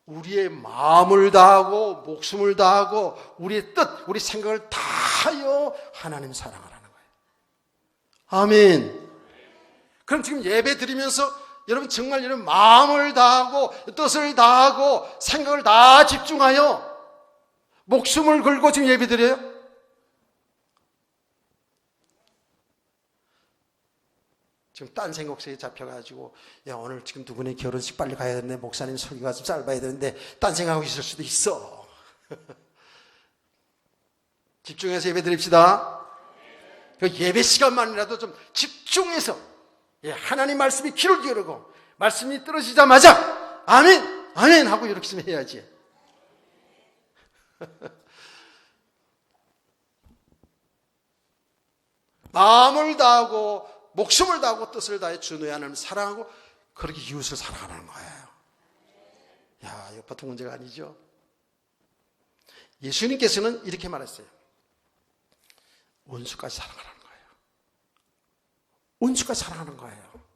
우리의 마음을 다하고 목숨을 다하고 우리의 뜻, 우리 생각을 다하여 하나님 사랑하라는 거예요. 아멘. 그럼 지금 예배 드리면서 여러분 정말 여러분 마음을 다하고 뜻을 다하고 생각을 다 집중하여 목숨을 걸고 지금 예배 드려요? 지금 딴 생각에 잡혀가지고 야 오늘 지금 누구네 결혼식 빨리 가야 되는데 목사님 설교가 좀 짧아야 되는데 딴 생각하고 있을 수도 있어. 집중해서 예배 드립시다. 그 예배 시간만이라도 좀 집중해서 하나님 말씀이 귀를 기울이고 말씀이 떨어지자마자 아멘 아멘 하고 이렇게 좀 해야지. 마음을 다하고 목숨을 다하고 뜻을 다해 주 너의 하나님을 사랑하고 그렇게 이웃을 사랑하는 거예요. 야, 이거 보통 문제가 아니죠. 예수님께서는 이렇게 말했어요. 원수까지 사랑하라는 거예요. 원수까지 사랑하는 거예요.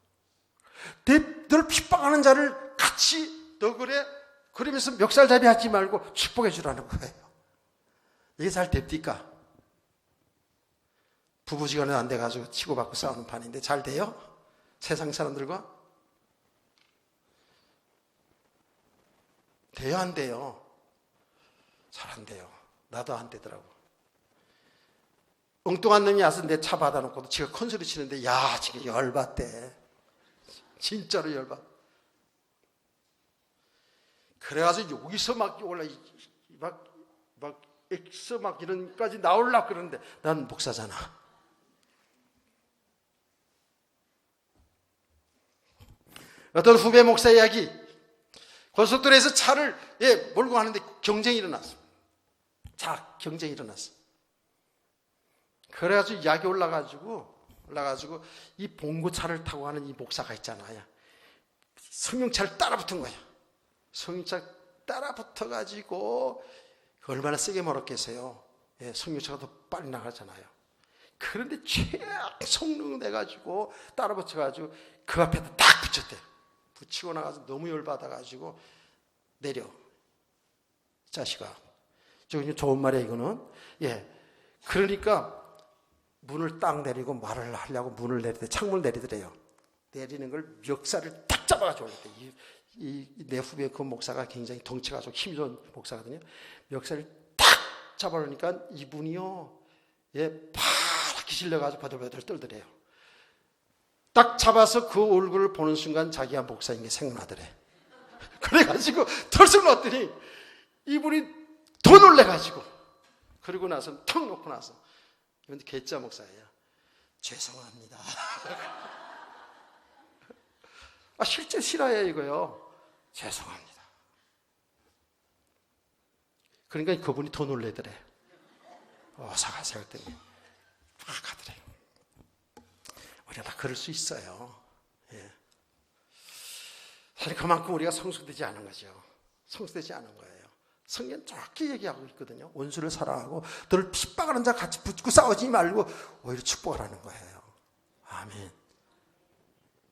널 핍박하는 자를 같이 너 그래? 그러면서 멱살잡이 하지 말고 축복해 주라는 거예요. 이게 잘 됩니까? 부부지간에 안 돼가지고 치고받고 싸우는 판인데 잘 돼요? 세상 사람들과? 돼요, 안 돼요? 잘 안 돼요. 나도 안 되더라고. 엉뚱한 놈이 와서 내 차 받아놓고도 지가 큰 소리 치는데, 야, 지금 열받대. 진짜로 열받. 그래가지고 여기서 막 올라, 막 엑스 막 이런까지 나오려고 그러는데, 난 목사잖아. 어떤 후배 목사 이야기, 고속도로에서 차를 몰고 가는데 경쟁이 일어났어. 경쟁이 일어났어. 그래가지고 약이 올라가지고 이 봉고차를 타고 가는 이 목사가 있잖아요. 승용차를 따라 붙은 거야. 승용차 따라 붙어가지고 얼마나 세게 몰았겠어요. 승용차가 더 빨리 나가잖아요. 그런데 최악 성능 내가지고 따라 붙여가지고 그 앞에다 딱 붙였대. 붙이고 나가서 너무 열받아가지고 내려. 자식아. 저 좋은 말이야 이거는. 그러니까 문을 딱 내리고 말을 하려고 문을 내리대 창문을 내리더래요. 내리는 걸 멱살을 딱 잡아가지고 올렸대. 내 후배 그 목사가 굉장히 덩치가 좀 힘 좋은 목사거든요. 멱살을 딱 잡아놓으니까 이분이요, 파랗게 질려가지고 버들버들 떨더래요. 딱 잡아서 그 얼굴을 보는 순간 자기가 목사인 게 생각나더래. 그래가지고 털썩 놓았더니 이분이 더 놀래가지고, 그러고 나서 턱 놓고 나서, 이건 개짜 목사예요. 죄송합니다. 실제 실화예요 이거요. 죄송합니다. 그러니까 그분이 더 놀래더래. 사과세요 때문에 막 가더래. 우리가 다 그럴 수 있어요. 사실 그만큼 우리가 성숙되지 않은 거죠. 성숙되지 않은 거예요. 성경 정확히 얘기하고 있거든요. 원수를 사랑하고 너를 핍박하는 자 같이 붙고 싸우지 말고 오히려 축복하라는 거예요. 아멘.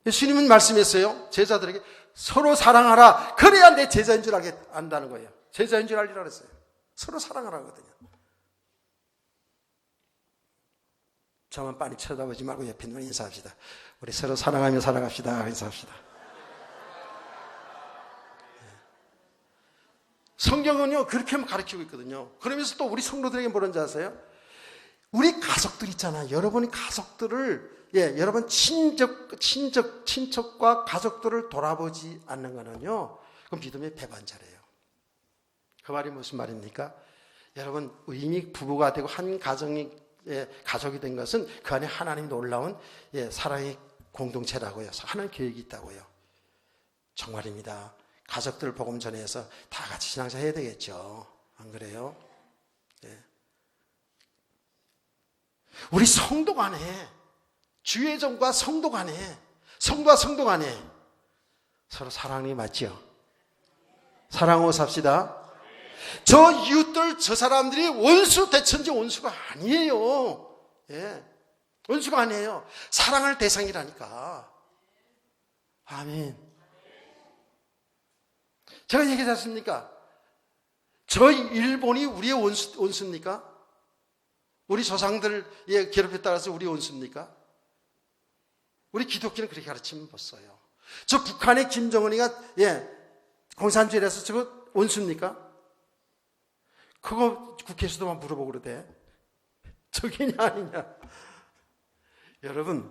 예수님은 말씀했어요. 제자들에게 서로 사랑하라. 그래야 내 제자인 줄 안다는 거예요. 제자인 줄 알리라 그랬어요. 서로 사랑하라거든요. 저만 빤히 쳐다보지 말고 옆에 있는 인사합시다. 우리 서로 사랑하며 살아갑시다. 인사합시다. 성경은요 그렇게 가르치고 있거든요. 그러면서 또 우리 성도들에게 뭐라는지 아세요? 우리 가족들 있잖아요. 여러분이 가족들을 여러분 친척과 가족들을 돌아보지 않는 거는요, 그건 믿음의 배반자래요. 그 말이 무슨 말입니까? 여러분 의인이 부부가 되고 한 가정이 가족이 된 것은 그 안에 하나님이 놀라운 사랑의 공동체라고요. 하나님 계획이 있다고요. 정말입니다. 가족들 복음 전해서 다 같이 신앙생활 해야 되겠죠. 안 그래요? 우리 성도 간에, 주의정과 성도 간에, 성도와 성도 간에 서로 사랑이 맞죠? 사랑하고 삽시다. 저 이웃들, 저 사람들이 원수 대천지 원수가 아니에요. 원수가 아니에요. 사랑할 대상이라니까. 아멘. 제가 얘기하지 않습니까? 저 일본이 우리의 원수입니까? 우리 조상들 괴롭혔다 해서 우리 원수입니까? 우리 기독교는 그렇게 가르치면 벌써요. 저 북한의 김정은이가 공산주의라서 저거 원수입니까? 그거 국회에서도만 물어보고 그러대. 적이냐 아니냐. 여러분,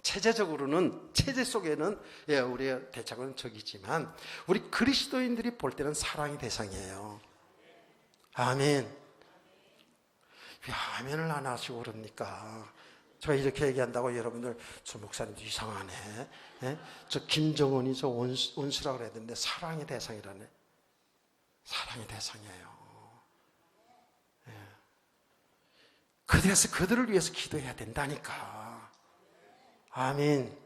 체제적으로는, 체제 속에는 우리의 대적은 적이지만 우리 그리스도인들이 볼 때는 사랑의 대상이에요. 아멘. 왜 아멘을 안 하시고 그럽니까? 제가 이렇게 얘기한다고 여러분들 저 목사님도 이상하네. 저 김정은이 저 원수라고 그래야 되는데 사랑의 대상이라네. 사랑의 대상이에요. 그래서 그들을 위해서 기도해야 된다니까. 아멘.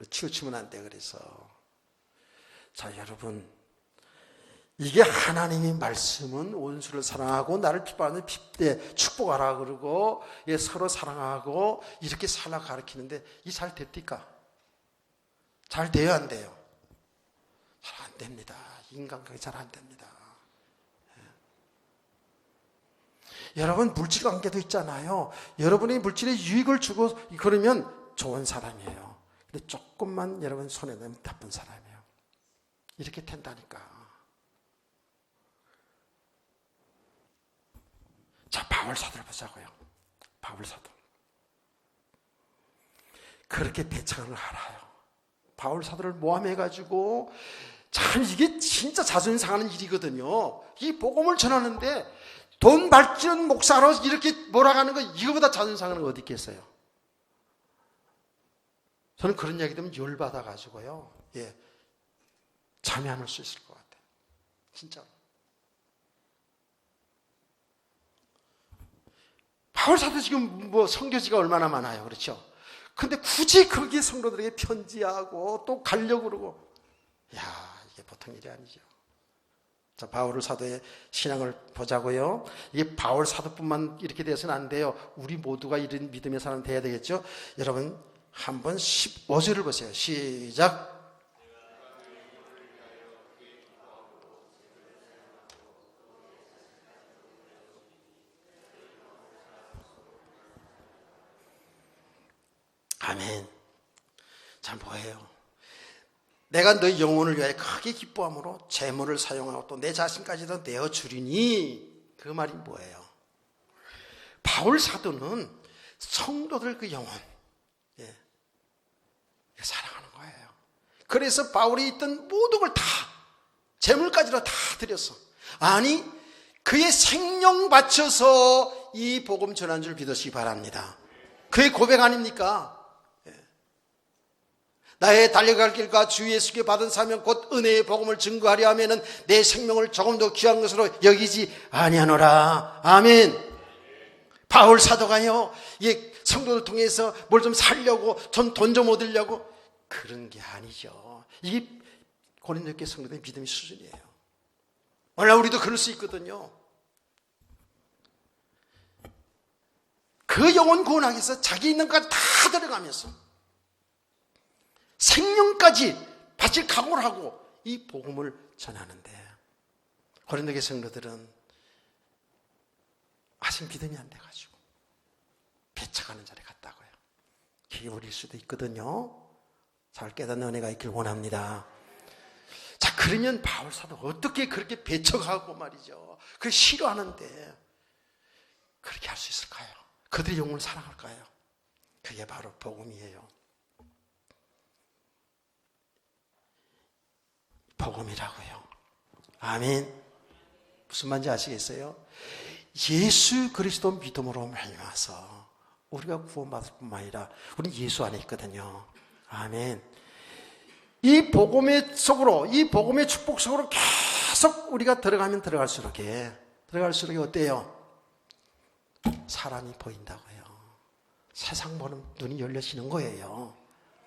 치우치면 안 돼. 그래서 자 여러분, 이게 하나님의 말씀은 원수를 사랑하고 나를 핍박하는 축복하라 그러고 서로 사랑하고 이렇게 살라 가르치는데 이 잘 됩니까? 잘 돼요 안 돼요? 잘 안 됩니다. 인간관계 잘 안 됩니다. 여러분 물질 관계도 있잖아요. 여러분이 물질에 유익을 주고 그러면 좋은 사람이에요. 근데 조금만 여러분 손에 넣으면 나쁜 사람이에요. 이렇게 된다니까. 자, 바울 사도를 보자고요. 바울 사도. 그렇게 배척을 알아요. 바울 사도를 모함해가지고 참 이게 진짜 자존심 상하는 일이거든요. 이 복음을 전하는데 돈 발지는 목사로 이렇게 몰아가는 거 이거보다 자존심 상하는 거 어디 있겠어요? 저는 그런 얘기 들으면 열받아가지고요. 예, 잠이 안 올 수 있을 것 같아요. 진짜로. 바울 사도 지금 뭐 선교지가 얼마나 많아요. 그렇죠? 근데 굳이 거기에 성도들에게 편지하고 또 가려고 그러고. 야, 이게 보통 일이 아니죠. 자, 바울 사도의 신앙을 보자고요. 이게 바울 사도뿐만 이렇게 돼서는 안 돼요. 우리 모두가 이런 믿음의 사람 돼야 되겠죠. 여러분 한번 15절을 보세요. 시작. 아멘. 자, 뭐예요? 내가 너희 영혼을 위하여 크게 기뻐함으로 재물을 사용하고 또 내 자신까지도 내어주리니, 그 말이 뭐예요? 바울 사도는 성도들 그 영혼, 예, 사랑하는 거예요. 그래서 바울이 있던 모든 걸 다, 재물까지도 다 드렸어. 아니, 그의 생명 바쳐서 이 복음 전한 줄 믿으시기 바랍니다. 그의 고백 아닙니까? 나의 달려갈 길과 주 예수께 받은 사명 곧 은혜의 복음을 증거하려 하면은 내 생명을 조금 더 귀한 것으로 여기지 아니하노라. 아멘. 바울 사도가요, 이 성도를 통해서 뭘 좀 살려고, 돈 좀 얻으려고 그런 게 아니죠. 이게 고린도 교회 성도들의 믿음의 수준이에요. 오늘 우리도 그럴 수 있거든요. 그 영혼 구원하기 위해서 자기 있는 것 다 들어가면서 생명까지 바칠 각오를 하고 이 복음을 전하는데, 고린도 교회 성도들은 아직 믿음이 안 돼가지고 배척하는 자리에 갔다고요. 기울일 수도 있거든요. 잘 깨닫는 은혜가 있길 원합니다. 자, 그러면 바울 사도 어떻게 그렇게 배척하고 말이죠, 그걸 싫어하는데 그렇게 할 수 있을까요? 그들의 영혼을 사랑할까요? 그게 바로 복음이에요. 복음이라고요. 아멘. 무슨 말인지 아시겠어요? 예수 그리스도 믿음으로 말미암아서 우리가 구원받을 뿐만 아니라 우리는 예수 안에 있거든요. 아멘. 이 복음의 속으로, 이 복음의 축복 속으로 계속 우리가 들어갈수록 어때요? 사람이 보인다고요. 세상 보는 눈이 열려지는 거예요.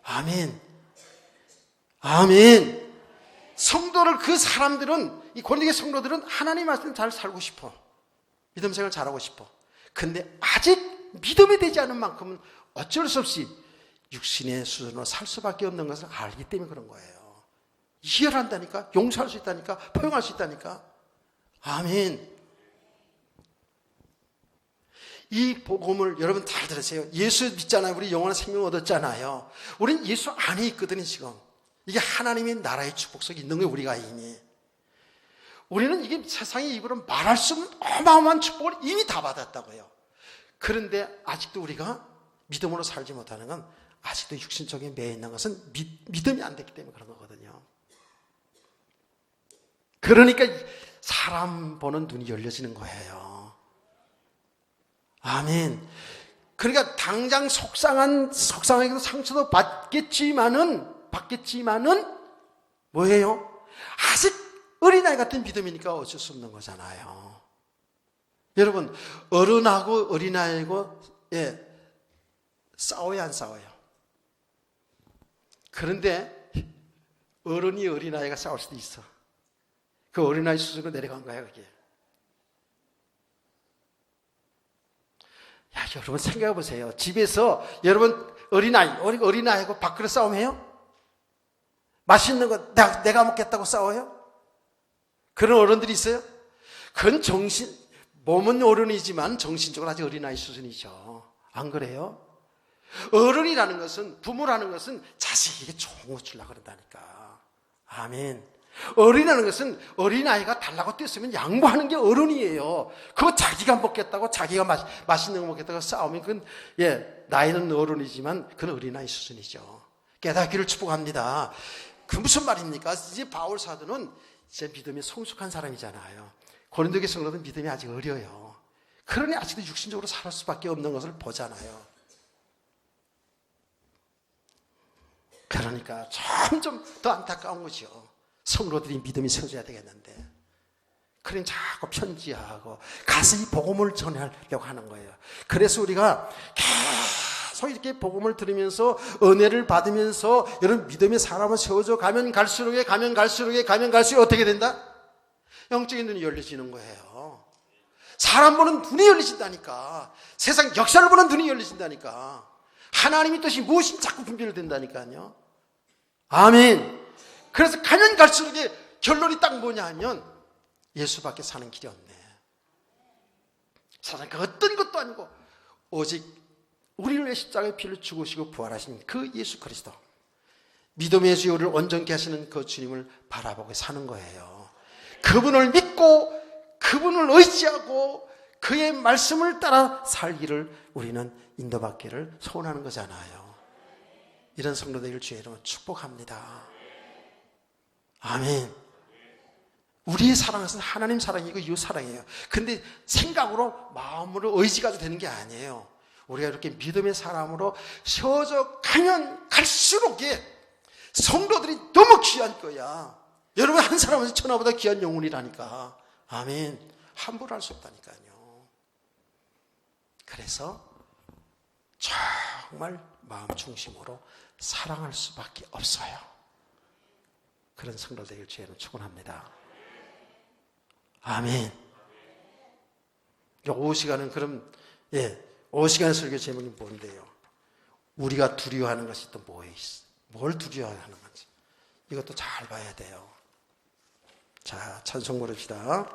아멘. 아멘. 성도를, 그 사람들은, 이 고린도 교회 성도들은 하나님 말씀 잘 살고 싶어. 믿음 생활 잘하고 싶어. 근데 아직 믿음이 되지 않은 만큼은 어쩔 수 없이 육신의 수준으로 살 수밖에 없는 것을 알기 때문에 그런 거예요. 이해를 한다니까, 용서할 수 있다니까, 포용할 수 있다니까. 아멘. 이 복음을 여러분 잘 들으세요. 예수 믿잖아요. 우리 영원한 생명 얻었잖아요. 우린 예수 안에 있거든요, 지금. 이게 하나님의 나라의 축복 속에 있는 거예요, 우리가 이미. 우리는 이게 세상에 입으로 말할 수 없는 어마어마한 축복을 이미 다 받았다고요. 그런데 아직도 우리가 믿음으로 살지 못하는 건, 아직도 육신적에 매여 있는 것은 믿음이 안 됐기 때문에 그런 거거든요. 그러니까 사람 보는 눈이 열려지는 거예요. 아멘. 그러니까 당장 속상하게도 상처도 받겠지만은 뭐예요? 아직 어린아이 같은 믿음이니까 어쩔 수 없는 거잖아요. 여러분, 어른하고 어린아이고, 예, 싸워야 안 싸워요? 그런데 어른이 어린아이가 싸울 수도 있어. 그 어린아이 수준으로 내려간 거야, 그게. 야, 여러분 생각해 보세요. 집에서 여러분 어린아이하고 밖으로 싸움해요? 맛있는 거 내가 먹겠다고 싸워요? 그런 어른들이 있어요? 그건 몸은 어른이지만 정신적으로 아직 어린아이 수준이죠. 안 그래요? 어른이라는 것은, 부모라는 것은 자식에게 좋은 거 주려고 그런다니까. 아멘. 어린이라는 것은 어린아이가 달라고 뛰었으면 양보하는 게 어른이에요. 그거 자기가 먹겠다고, 자기가 맛있는 거 먹겠다고 싸우면 그건, 나이는 어른이지만 그건 어린아이 수준이죠. 깨닫기를 축복합니다. 그 무슨 말입니까? 이제 바울 사도는 이제 믿음이 성숙한 사람이잖아요. 고린도교 성도는 믿음이 아직 어려요. 그러니 아직도 육신적으로 살 수밖에 없는 것을 보잖아요. 그러니까 점점 더 안타까운 거죠. 성도들이 믿음이 세워져야 되겠는데, 그러니 자꾸 편지하고 가서 이 복음을 전하려고 하는 거예요. 그래서 우리가 계속 이렇게 복음을 들으면서 은혜를 받으면서 여러분 믿음의 사람을 세워져 가면 갈수록 어떻게 된다? 영적인 눈이 열려지는 거예요. 사람 보는 눈이 열리신다니까. 세상 역사를 보는 눈이 열리신다니까. 하나님의 뜻이 무엇인지 자꾸 분별이 된다니까요. 아멘. 그래서 가면 갈수록 결론이 딱 뭐냐 하면 예수밖에 사는 길이 없네. 세상 그 어떤 것도 아니고 오직 우리를 위해 십자가의 피를 죽으시고 부활하신 그 예수 그리스도, 믿음의 주요를 온전케 하시는 그 주님을 바라보고 사는 거예요. 그분을 믿고 그분을 의지하고 그의 말씀을 따라 살기를 우리는 인도받기를 소원하는 거잖아요. 이런 성도들 주의 이름으로 축복합니다. 아멘. 우리의 사랑은 하나님 사랑이고 이웃 사랑이에요. 근데 생각으로, 마음으로, 의지가 되는 게 아니에요. 우리가 이렇게 믿음의 사람으로 세워져 가면 갈수록 성도들이 너무 귀한 거야. 여러분 한 사람은 천하보다 귀한 영혼이라니까. 아멘. 함부로 할 수 없다니까요. 그래서 정말 마음 중심으로 사랑할 수밖에 없어요. 그런 성도 되길 주의로 축원합니다. 아멘. 오후 시간은 그럼 오후 시간 설교 제목이 뭔데요? 우리가 두려워하는 것이 또 뭐에 있어? 뭘 두려워하는 건지 이것도 잘 봐야 돼요. 자, 찬송 부릅시다.